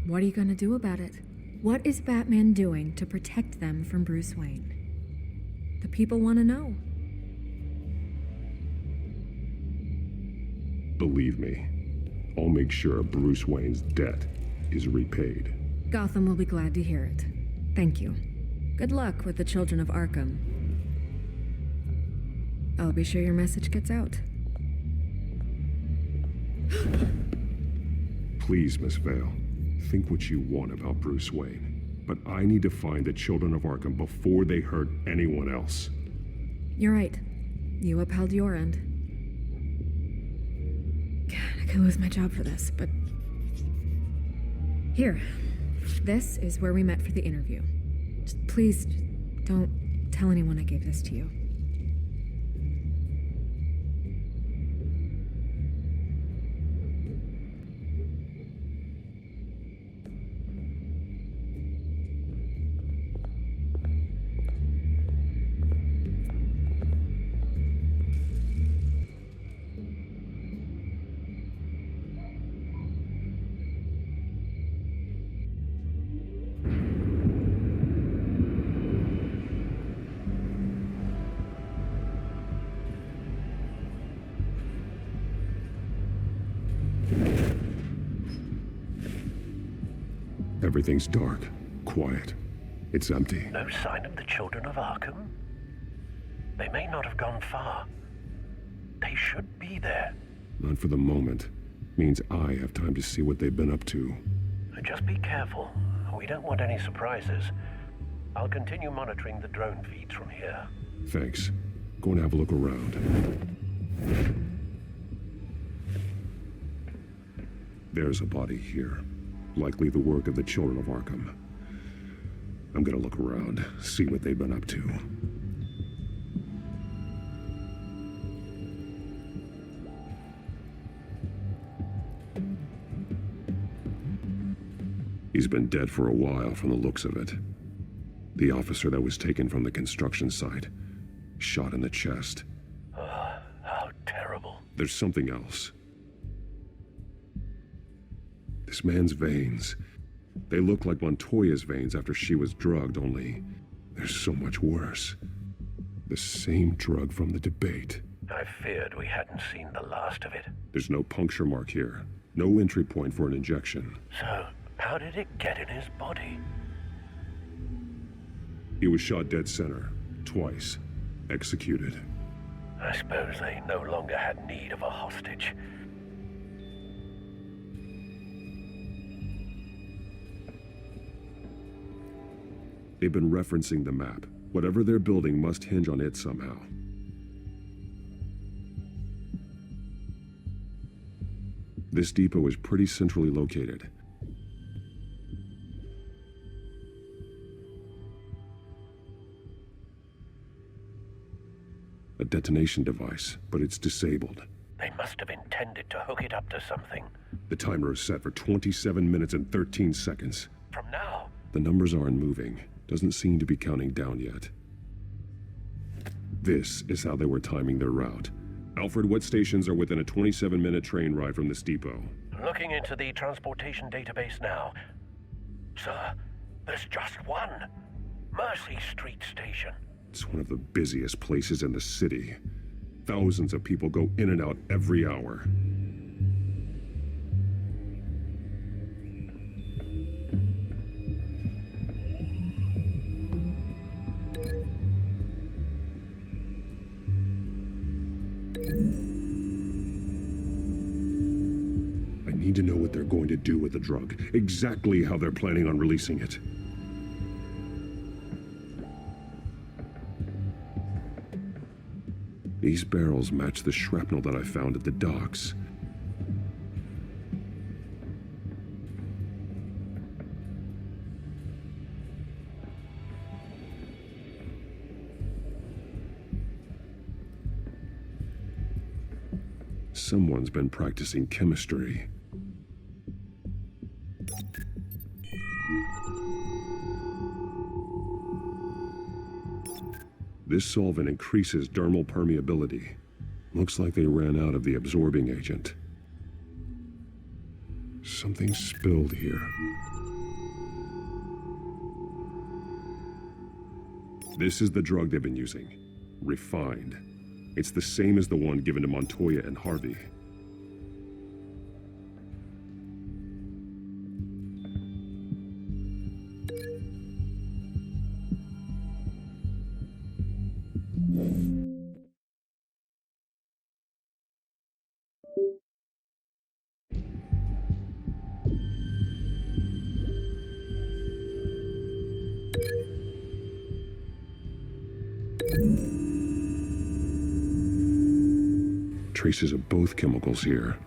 what are you gonna do about it? What is Batman doing to protect them from Bruce Wayne? The people want to know. Believe me, I'll make sure Bruce Wayne's debt is repaid. Gotham will be glad to hear it. Thank you. Good luck with the children of Arkham. I'll be sure your message gets out. Please, Miss Vale, think what you want about Bruce Wayne. But I need to find the children of Arkham before they hurt anyone else. You're right. You upheld your end. God, I could lose my job for this, but... Here. This is where we met for the interview. Please, don't tell anyone I gave this to you. Everything's dark, quiet. It's empty. No sign of the children of Arkham? They may not have gone far. They should be there. Not for the moment. Means I have time to see what they've been up to. Just be careful. We don't want any surprises. I'll continue monitoring the drone feeds from here. Thanks. Go and have a look around. There's a body here. Likely the work of the children of Arkham. I'm gonna look around, see what they've been up to. He's been dead for a while from the looks of it. The officer that was taken from the construction site, shot in the chest. How terrible. There's something else. This man's veins. They look like Montoya's veins after she was drugged, only they're so much worse. The same drug from the debate. I feared we hadn't seen the last of it. There's no puncture mark here. No entry point for an injection. So, how did it get in his body? He was shot dead center, twice. Executed. I suppose they no longer had need of a hostage. They've been referencing the map. Whatever they're building must hinge on it somehow. This depot is pretty centrally located. A detonation device, but it's disabled. They must have intended to hook it up to something. The timer is set for 27 minutes and 13 seconds. From now? The numbers aren't moving. Doesn't seem to be counting down yet. This is how they were timing their route. Alfred, what stations are within a 27-minute train ride from this depot? Looking into the transportation database now. Sir, there's just one. Mercy Street Station. It's one of the busiest places in the city. Thousands of people go in and out every hour. I need to know what they're going to do with the drug, exactly how they're planning on releasing it. These barrels match the shrapnel that I found at the docks. Someone's been practicing chemistry. This solvent increases dermal permeability. Looks like they ran out of the absorbing agent. Something spilled here. This is the drug they've been using. Refined. It's the same as the one given to Montoya and Harvey. Traces of both chemicals here.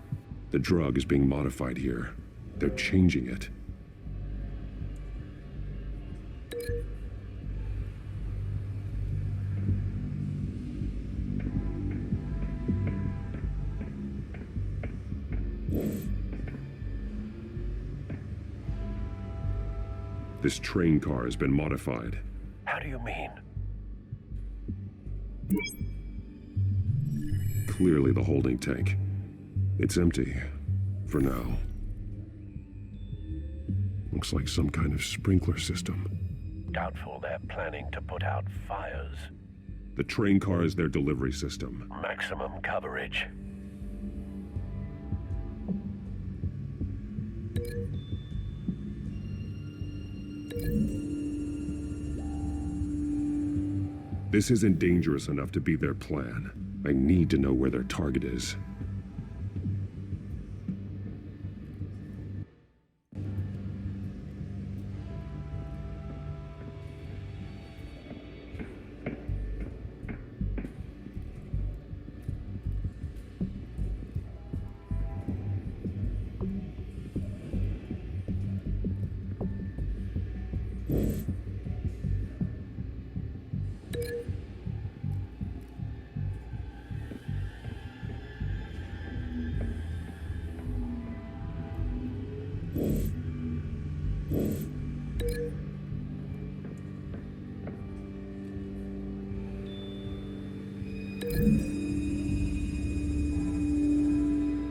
The drug is being modified here. They're changing it. This train car has been modified. How do you mean? Clearly the holding tank. It's empty. For now. Looks like some kind of sprinkler system. Doubtful they're planning to put out fires. The train car is their delivery system. Maximum coverage. This isn't dangerous enough to be their plan. I need to know where their target is.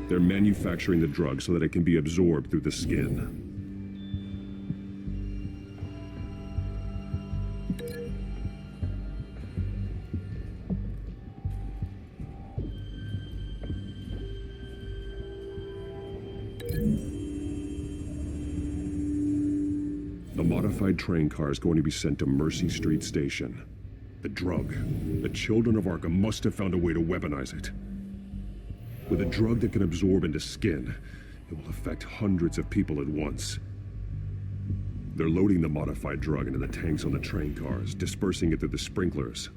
They're manufacturing the drug so that it can be absorbed through the skin. The modified train car is going to be sent to Mercy Street Station. The drug. The children of Arkham must have found a way to weaponize it. With a drug that can absorb into skin, it will affect hundreds of people at once. They're loading the modified drug into the tanks on the train cars, dispersing it through the sprinklers.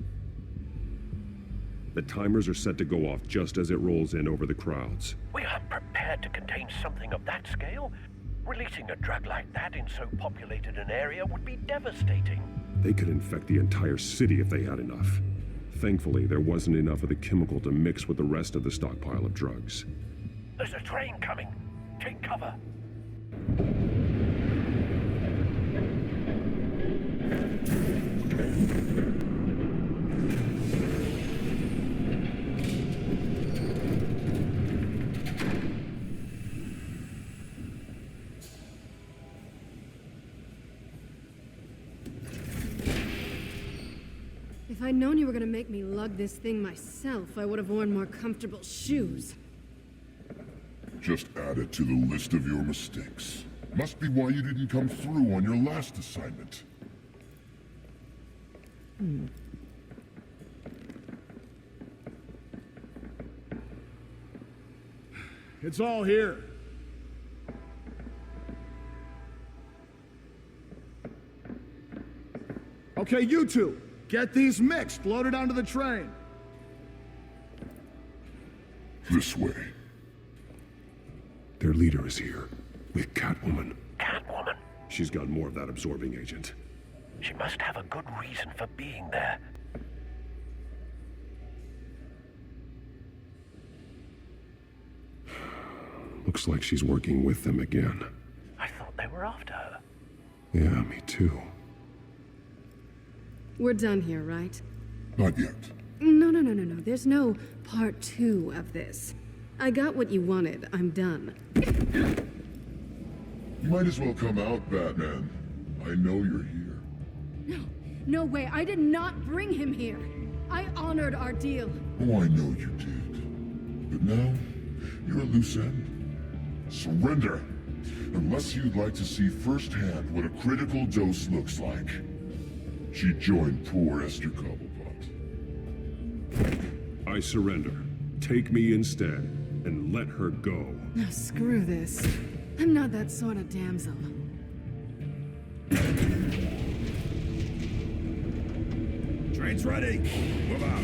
The timers are set to go off just as it rolls in over the crowds. We aren't prepared to contain something of that scale. Releasing a drug like that in so populated an area would be devastating. They could infect the entire city if they had enough. Thankfully, there wasn't enough of the chemical to mix with the rest of the stockpile of drugs. There's a train coming. Take cover. If I'd known you were gonna make me lug this thing myself, I would have worn more comfortable shoes. Just add it to the list of your mistakes. Must be why you didn't come through on your last assignment. It's all here. Okay, you two, get these mixed, loaded onto the train. This way. Their leader is here, with Catwoman. Catwoman? She's got more of that absorbing agent. She must have a good reason for being there. Looks like she's working with them again. I thought they were after her. Yeah, me too. We're done here, right? Not yet. No. There's no part 2 of this. I got what you wanted. I'm done. You might as well come out, Batman. I know you're here. No way. I did not bring him here. I honored our deal. Oh, I know you did. But now, you're a loose end. Surrender! Unless you'd like to see firsthand what a critical dose looks like. She joined poor Esther Cobblepot. I surrender. Take me instead, and let her go. No, screw this. I'm not that sort of damsel. Train's ready. Move out.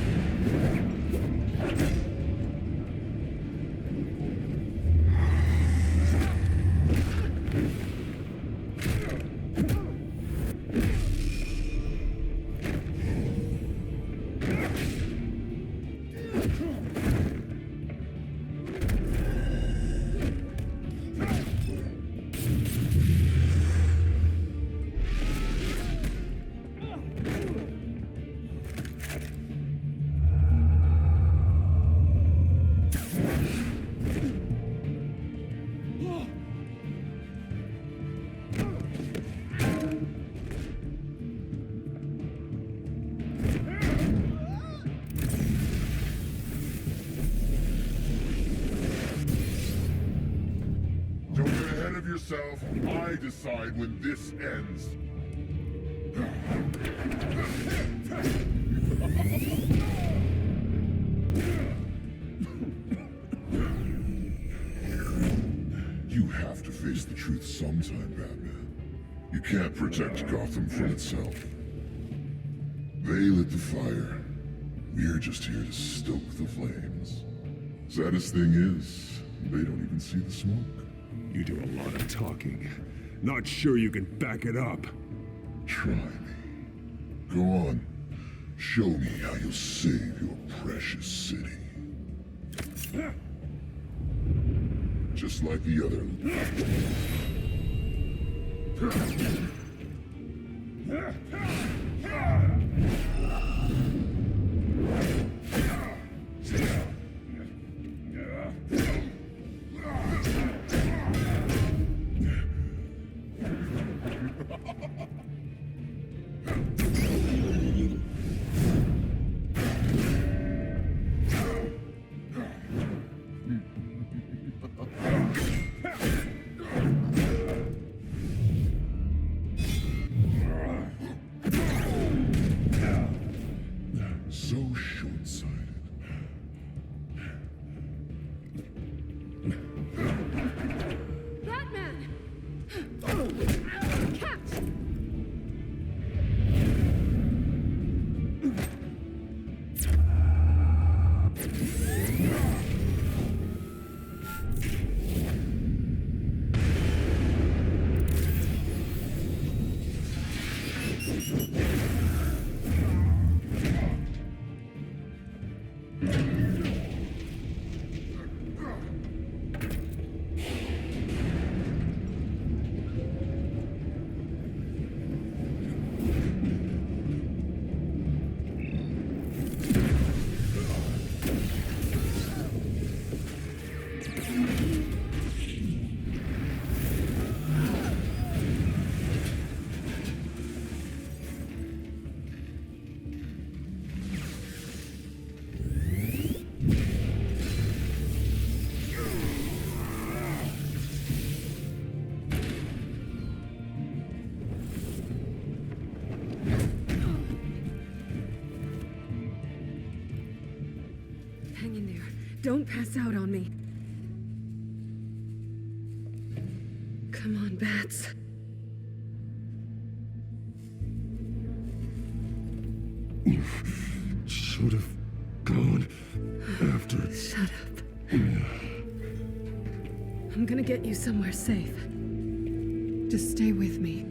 I decide when this ends. You have to face the truth sometime, Batman. You can't protect Gotham from itself. They lit the fire. We're just here to stoke the flames. Saddest thing is, they don't even see the smoke. You do a lot of talking. Not sure you can back it up. Try me. Go on. Show me how you'll save your precious city. Just like the other. Don't pass out on me. Come on, Bats. You should have gone after... Shut up. I'm gonna get you somewhere safe. Just stay with me.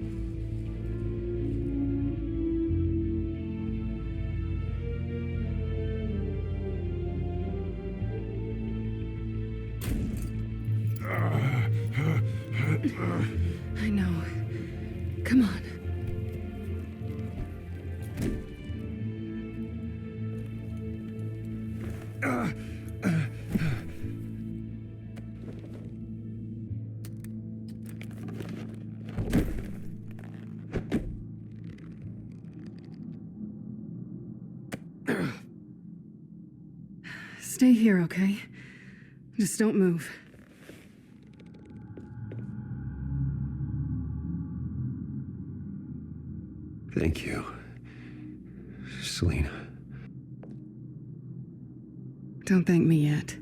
I know. Come on. Stay here, okay? Just don't move. Thank you, Selena. Don't thank me yet.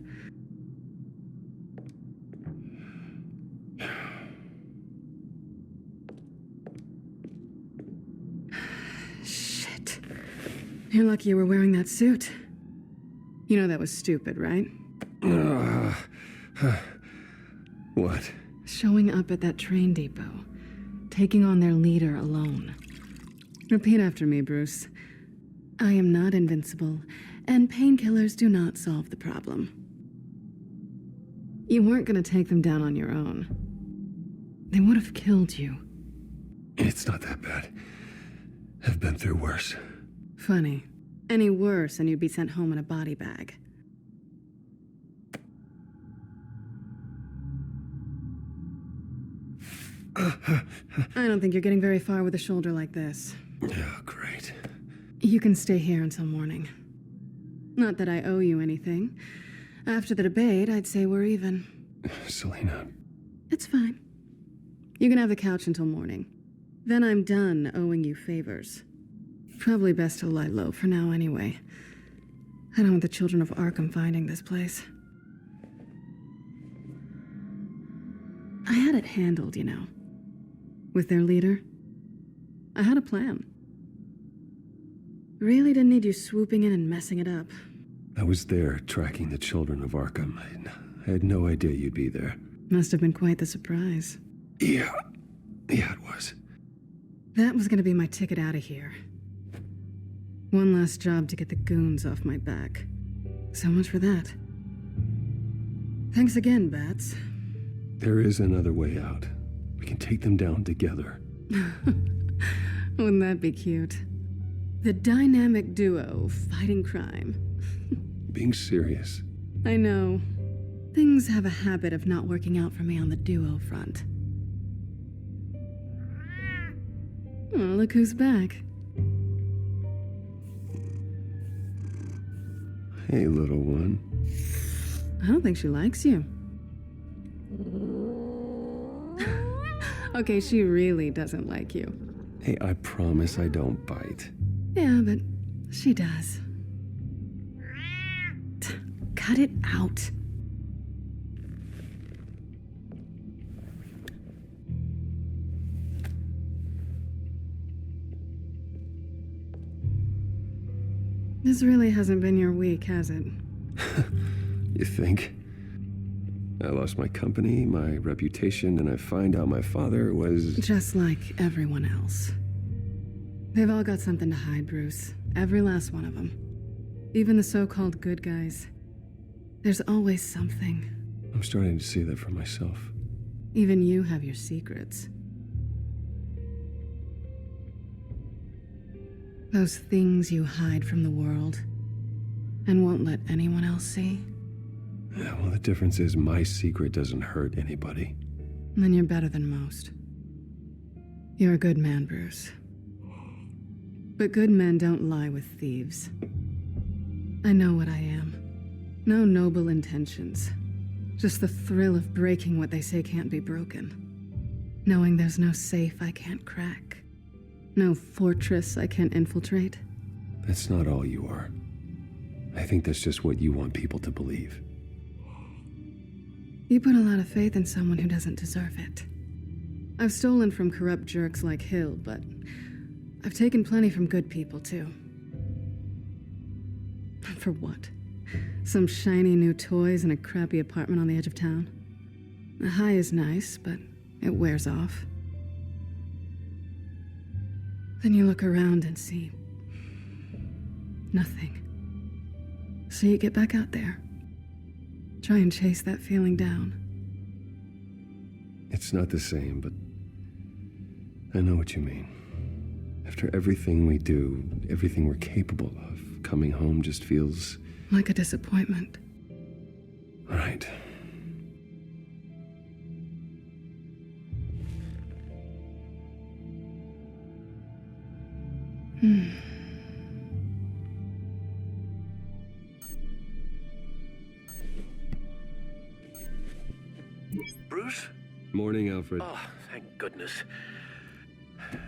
Shit. You're lucky you were wearing that suit. You know that was stupid, right? What? Showing up at that train depot. Taking on their leader alone. Repeat after me, Bruce. I am not invincible, and painkillers do not solve the problem. You weren't gonna take them down on your own. They would have killed you. It's not that bad. I've been through worse. Funny. Any worse, and you'd be sent home in a body bag. I don't think you're getting very far with a shoulder like this. Oh, great. You can stay here until morning. Not that I owe you anything. After the debate, I'd say we're even. Selena. It's fine. You can have the couch until morning. Then I'm done owing you favors. Probably best to lie low for now anyway. I don't want the children of Arkham finding this place. I had it handled, you know. With their leader. I had a plan. Really didn't need you swooping in and messing it up. I was there tracking the children of Arkham. I had no idea you'd be there. Must have been quite the surprise. Yeah, it was. That was gonna be my ticket out of here. One last job to get the goons off my back. So much for that. Thanks again, Bats. There is another way out. We can take them down together. Wouldn't that be cute? The dynamic duo fighting crime. Being serious. I know. Things have a habit of not working out for me on the duo front. Oh, look who's back. Hey, little one. I don't think she likes you. Okay, she really doesn't like you. Hey, I promise I don't bite. Yeah, but she does. Cut it out. This really hasn't been your week, has it? You think? I lost my company, my reputation, and I find out my father was... Just like everyone else. They've all got something to hide, Bruce. Every last one of them. Even the so-called good guys. There's always something. I'm starting to see that for myself. Even you have your secrets. Those things you hide from the world and won't let anyone else see. Yeah, well, the difference is my secret doesn't hurt anybody. Then you're better than most. You're a good man, Bruce. But good men don't lie with thieves. I know what I am. No noble intentions. Just the thrill of breaking what they say can't be broken. Knowing there's no safe I can't crack. No fortress I can't infiltrate. That's not all you are. I think that's just what you want people to believe. You put a lot of faith in someone who doesn't deserve it. I've stolen from corrupt jerks like Hill, but I've taken plenty from good people, too. For what? Some shiny new toys and a crappy apartment on the edge of town? The high is nice, but it wears off. Then you look around and see nothing. So you get back out there. Try and chase that feeling down. It's not the same, but I know what you mean. After everything we do, everything we're capable of, coming home just feels... like a disappointment. Right. Bruce? Morning, Alfred. Oh, thank goodness.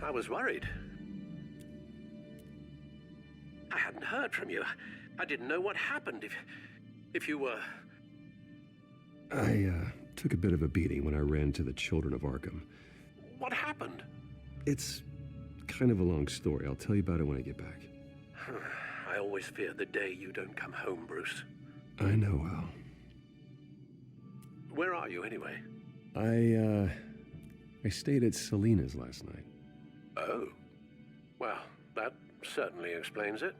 I was worried. I hadn't heard from you. I didn't know what happened if you were... I took a bit of a beating when I ran to the Children of Arkham. What happened? It's kind of a long story. I'll tell you about it when I get back. I always fear the day you don't come home, Bruce. I know, Al. Where are you, anyway? I stayed at Selena's last night. Oh. Well, that certainly explains it.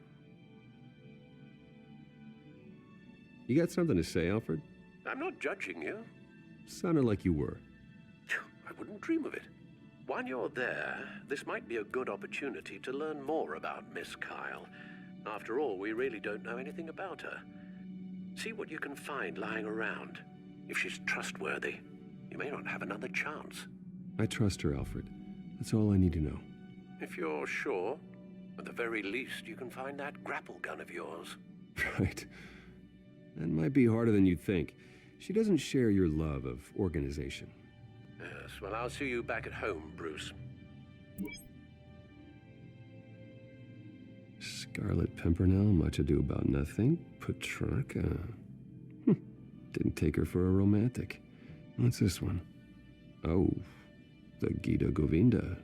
You got something to say, Alfred? I'm not judging you. Sounded like you were. I wouldn't dream of it. While you're there, this might be a good opportunity to learn more about Miss Kyle. After all, we really don't know anything about her. See what you can find lying around. If she's trustworthy, you may not have another chance. I trust her, Alfred. That's all I need to know. If you're sure, at the very least, you can find that grapple gun of yours. Right. That might be harder than you'd think. She doesn't share your love of organization. Yes, well, I'll see you back at home, Bruce. Scarlet Pimpernel, much ado about nothing. Petrarca. Didn't take her for a romantic. What's this one? Oh, the Gita Govinda.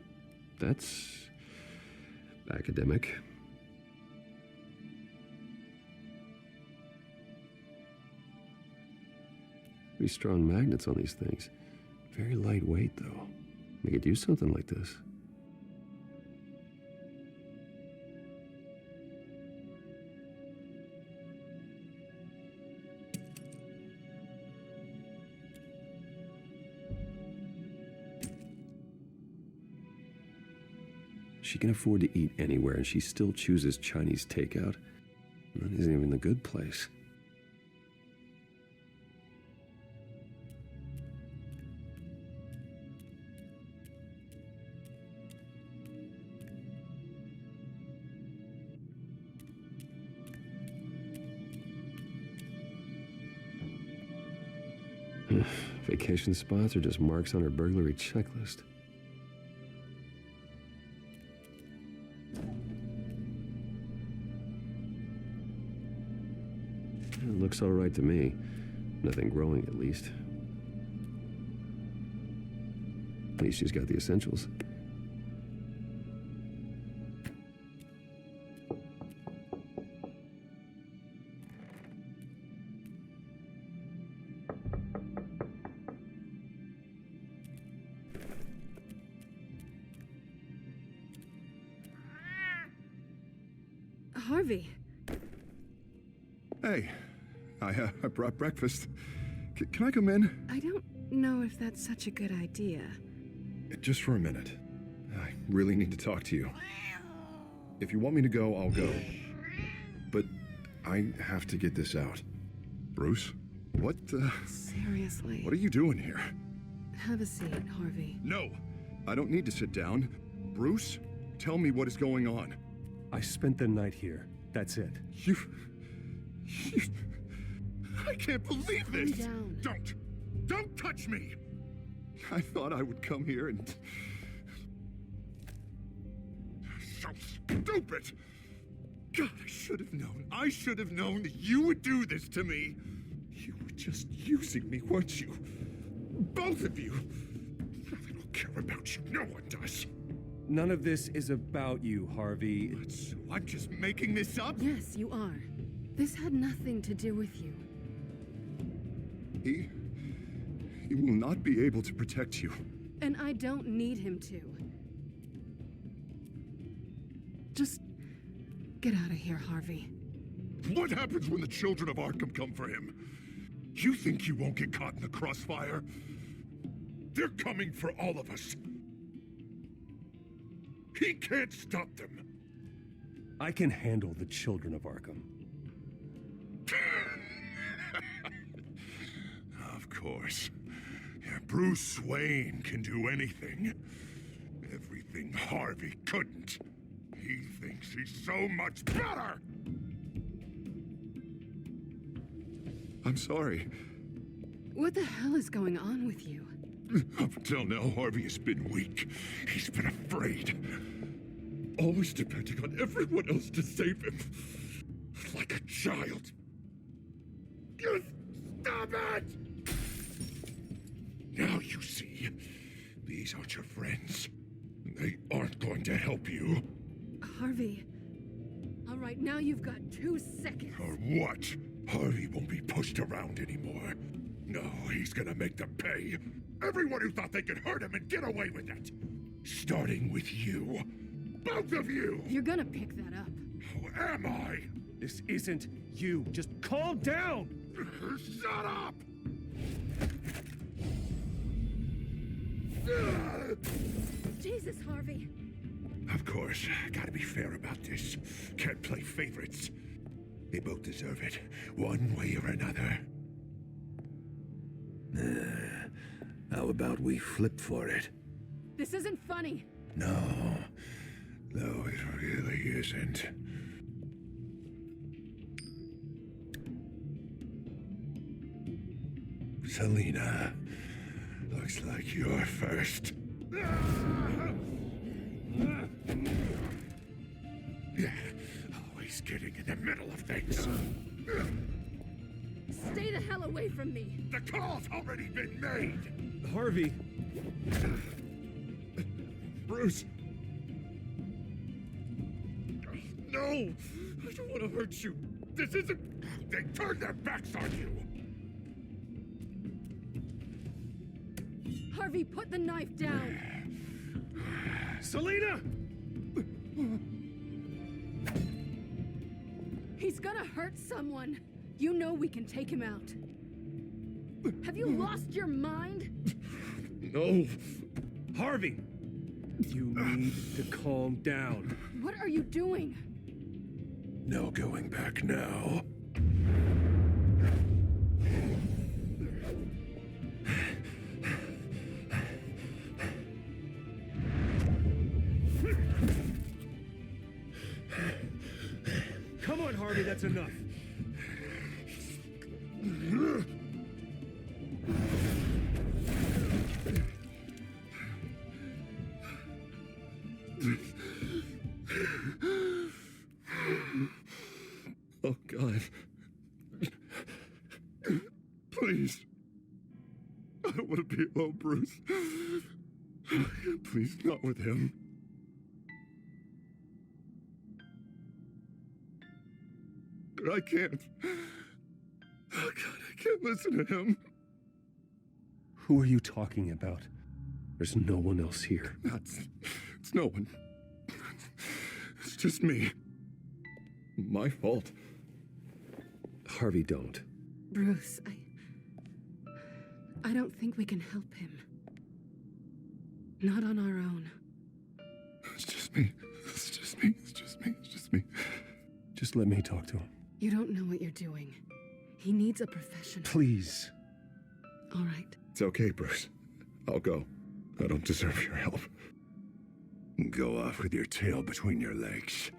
That's academic. Pretty strong magnets on these things. Very lightweight, though. They could use something like this. She can afford to eat anywhere, and she still chooses Chinese takeout. That isn't even the good place. Vacation spots are just marks on her burglary checklist. It looks all right to me. Nothing growing, at least. At least she's got the essentials. Harvey. Hey, I brought breakfast. Can I come in? I don't know if that's such a good idea. Just for a minute. I really need to talk to you. If you want me to go, I'll go. But I have to get this out. Bruce? What Seriously. What are you doing here? Have a seat, Harvey. No! I don't need to sit down. Bruce, tell me what is going on. I spent the night here. That's it. You... I can't believe this! Calm down. Don't touch me! I thought I would come here and... So stupid! God, I should have known that you would do this to me! You would just using me, weren't you? Both of you. I don't care about you. No one does. None of this is about you, Harvey. What, so I'm just making this up? Yes, you are. This had nothing to do with you. He will not be able to protect you. And I don't need him to. Just get out of here, Harvey. What happens when the children of Arkham come for him? You think you won't get caught in the crossfire? They're coming for all of us. He can't stop them. I can handle the children of Arkham. Of course. Yeah, Bruce Wayne can do anything. Everything Harvey couldn't. He thinks he's so much better! I'm sorry. What the hell is going on with you? Up until now, Harvey has been weak. He's been afraid. Always depending on everyone else to save him. Like a child. You stop it! Now you see, these aren't your friends. They aren't going to help you. Harvey. All right, now you've got 2 seconds. Or what? Harvey won't be pushed around anymore. No, he's gonna make them pay. Everyone who thought they could hurt him and get away with it. Starting with you. Both of you! You're gonna pick that up. Who am I? This isn't you. Just calm down! Shut up! Jesus, Harvey. Of course, gotta be fair about this. Can't play favorites. They both deserve it, one way or another. How about we flip for it? This isn't funny. No, it really isn't. Selina, looks like you're first. Always getting in the middle of things. Stay the hell away from me. The call's already been made. Harvey. Bruce. No, I don't want to hurt you. This isn't... They turned their backs on you. Harvey, put the knife down. Selina! He's gonna hurt someone. You know we can take him out. Have you lost your mind? No. Harvey! You need to calm down. What are you doing? No going back now. Come on, Harvey, that's enough. Oh, God. Please. I don't want to be alone, Bruce. Please, not with him. I can't. Oh, God, I can't listen to him. Who are you talking about? There's no one else here. It's no one. It's just me. My fault. Harvey, don't. Bruce, I don't think we can help him. Not on our own. It's just me. It's just me. It's just me. It's just me. Just let me talk to him. You don't know what you're doing. He needs a professional. Please. All right. It's okay, Bruce. I'll go. I don't deserve your help. Go off with your tail between your legs.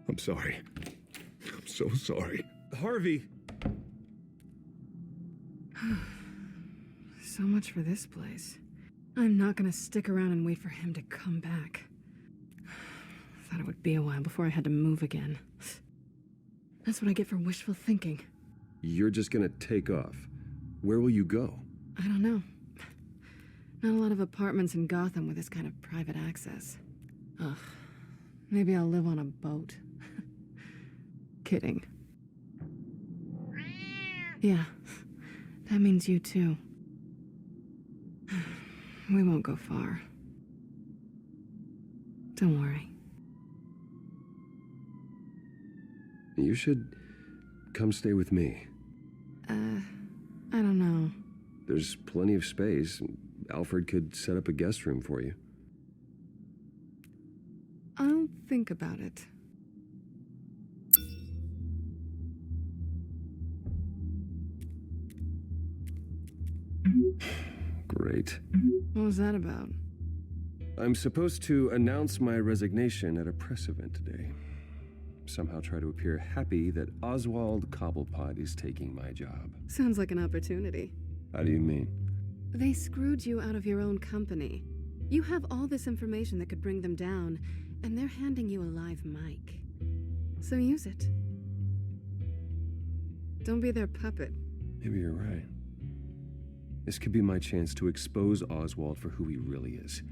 I'm sorry. I'm so sorry. Harvey! So much for this place. I'm not gonna stick around and wait for him to come back. Thought it would be a while before I had to move again. That's what I get for wishful thinking. You're just gonna take off. Where will you go? I don't know. Not a lot of apartments in Gotham with this kind of private access. Ugh. Maybe I'll live on a boat. Kidding. Yeah, that means you too. We won't go far. Don't worry. You should come stay with me. I don't know. There's plenty of space. Alfred could set up a guest room for you. I'll think about it. Great. What was that about? I'm supposed to announce my resignation at a press event today. Somehow try to appear happy that Oswald Cobblepot is taking my job. Sounds like an opportunity. How do you mean? They screwed you out of your own company. You have all this information that could bring them down, and they're handing you a live mic. So use it. Don't be their puppet. Maybe you're right. This could be my chance to expose Oswald for who he really is.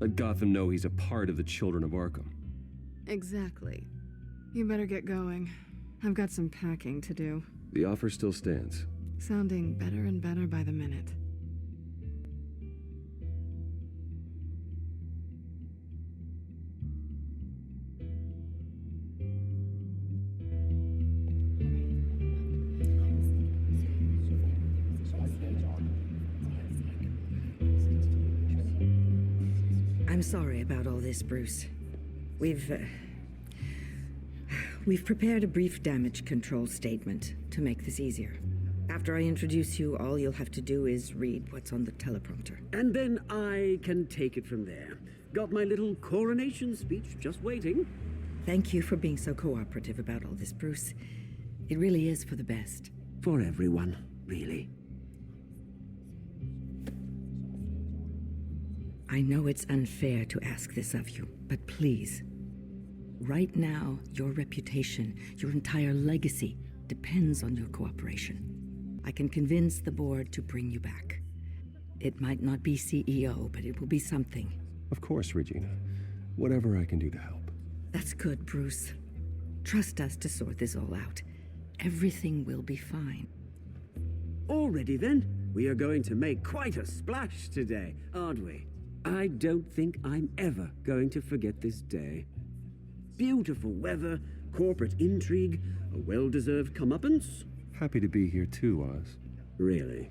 Let Gotham know he's a part of the Children of Arkham. Exactly. You better get going. I've got some packing to do. The offer still stands. Sounding better and better by the minute. I'm sorry about all this, Bruce. We've prepared a brief damage control statement to make this easier. After I introduce you, all you'll have to do is read what's on the teleprompter. And then I can take it from there. Got my little coronation speech just waiting. Thank you for being so cooperative about all this, Bruce. It really is for the best. For everyone, really. I know it's unfair to ask this of you, but please. Right now, your reputation, your entire legacy, depends on your cooperation. I can convince the board to bring you back. It might not be CEO, but it will be something. Of course, Regina. Whatever I can do to help. That's good, Bruce. Trust us to sort this all out. Everything will be fine. Already then, we are going to make quite a splash today, aren't we? I don't think I'm ever going to forget this day. Beautiful weather, corporate intrigue, a well-deserved comeuppance. Happy to be here too, Oz. Really?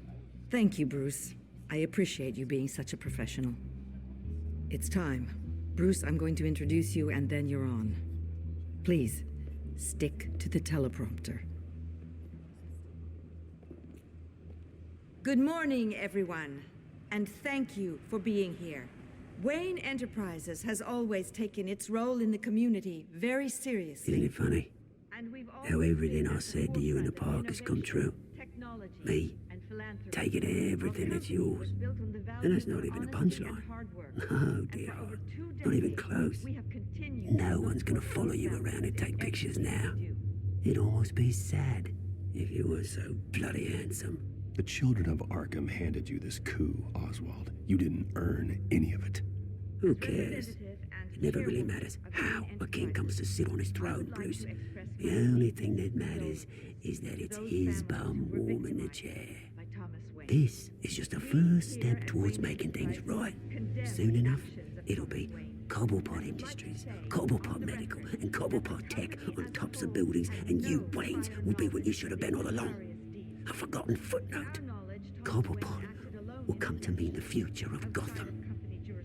Thank you, Bruce. I appreciate you being such a professional. It's time. Bruce, I'm going to introduce you and then you're on. Please, stick to the teleprompter. Good morning, everyone, and thank you for being here. Wayne Enterprises has always taken its role in the community very seriously. Isn't it funny? How everything I said to you in the park has come true. Me, taking everything that's yours. And that's not even a punchline. No, dear, not even close. No one's gonna follow you around and take pictures now. It'd almost be sad if you were so bloody handsome. The Children of Arkham handed you this coup, Oswald. You didn't earn any of it. Who cares? It never really matters how a king comes to sit on his throne, Bruce. The only thing that matters is that it's his bum warm in the chair. This is just a first step towards making things right. Soon enough, it'll be Cobblepot Industries, Cobblepot Medical, and Cobblepot Tech on tops of buildings, and you, Waynes, will be what you should have been all along. A forgotten footnote. Cobblepot will come to mean the future of Gotham.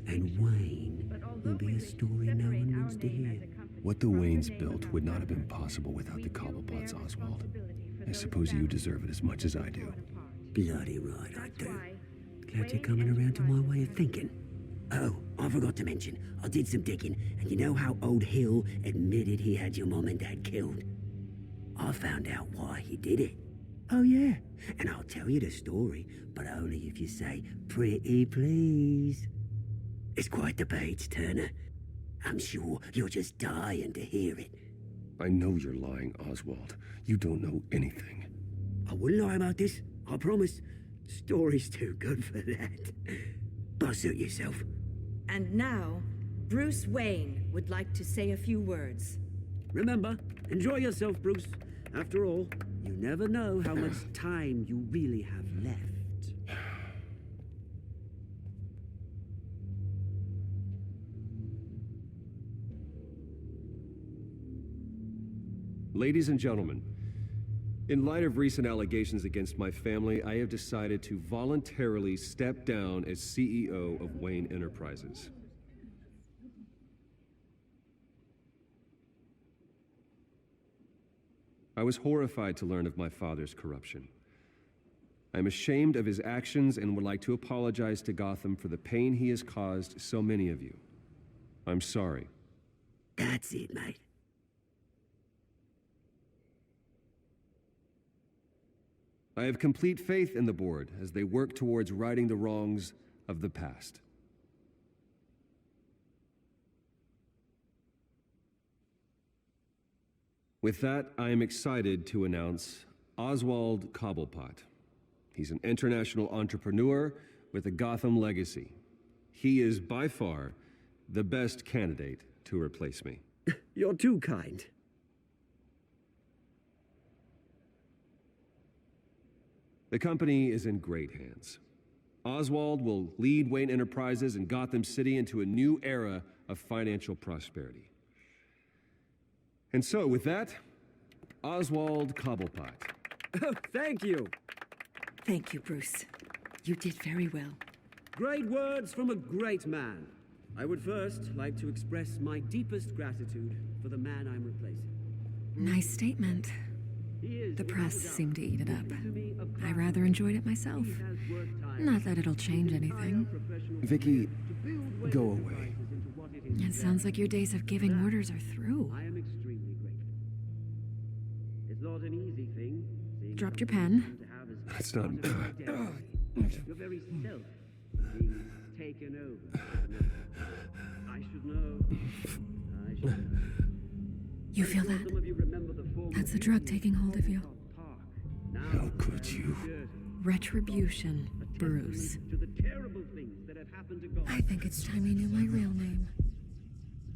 And Wayne will be a story no one wants to hear. What the Waynes built would not have been possible without the Cobblepots, Oswald. I suppose you deserve it as much as I do. Bloody right I do. Glad you're coming around to my way of thinking. Oh, I forgot to mention, I did some digging, and you know how old Hill admitted he had your mom and dad killed? I found out why he did it. Oh yeah, and I'll tell you the story, but only if you say, pretty please. It's quite the page, Turner. I'm sure you're just dying to hear it. I know you're lying, Oswald. You don't know anything. I wouldn't lie about this, I promise. Story's too good for that. But suit yourself. And now, Bruce Wayne would like to say a few words. Remember, enjoy yourself, Bruce. After all, you never know how much time you really have left. Ladies and gentlemen, in light of recent allegations against my family, I have decided to voluntarily step down as CEO of Wayne Enterprises. I was horrified to learn of my father's corruption. I am ashamed of his actions and would like to apologize to Gotham for the pain he has caused so many of you. I'm sorry. That's it, mate. I have complete faith in the board as they work towards righting the wrongs of the past. With that, I am excited to announce Oswald Cobblepot. He's an international entrepreneur with a Gotham legacy. He is by far the best candidate to replace me. You're too kind. The company is in great hands. Oswald will lead Wayne Enterprises and Gotham City into a new era of financial prosperity. And so, with that, Oswald Cobblepot. Oh, thank you. Thank you, Bruce. You did very well. Great words from a great man. I would first like to express my deepest gratitude for the man I'm replacing. Nice statement. The press seemed to eat it up. I rather enjoyed it myself. Not that it'll change anything. Vicky, go away. It sounds like your days of giving orders are through. I am extremely grateful. It's not an easy thing. Dropped your pen. That's not... Your very self being taken over. I should know. I should know. You feel that? That's the drug taking hold of you. How could you? Retribution, Bruce. I think it's time you knew my real name.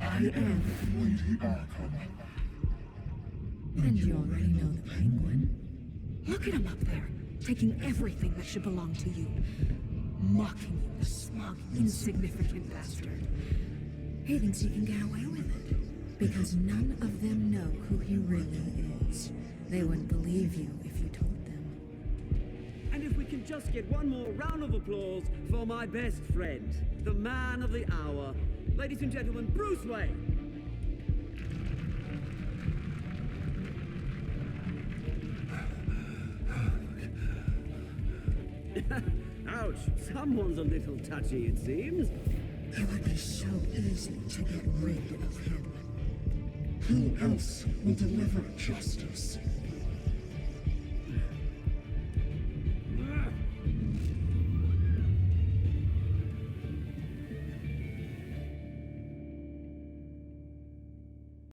I am Lady Arkham. And you already know the Penguin. Look at him up there, taking everything that should belong to you. Mocking you, the smug, insignificant bastard. He thinks he can get away with it, because none of them know who he really is. They wouldn't believe you if you told them. And if we can just get one more round of applause for my best friend, the man of the hour, ladies and gentlemen, Bruce Wayne. Ouch, someone's a little touchy, it seems. It would be so easy to get rid of him. Who else will deliver justice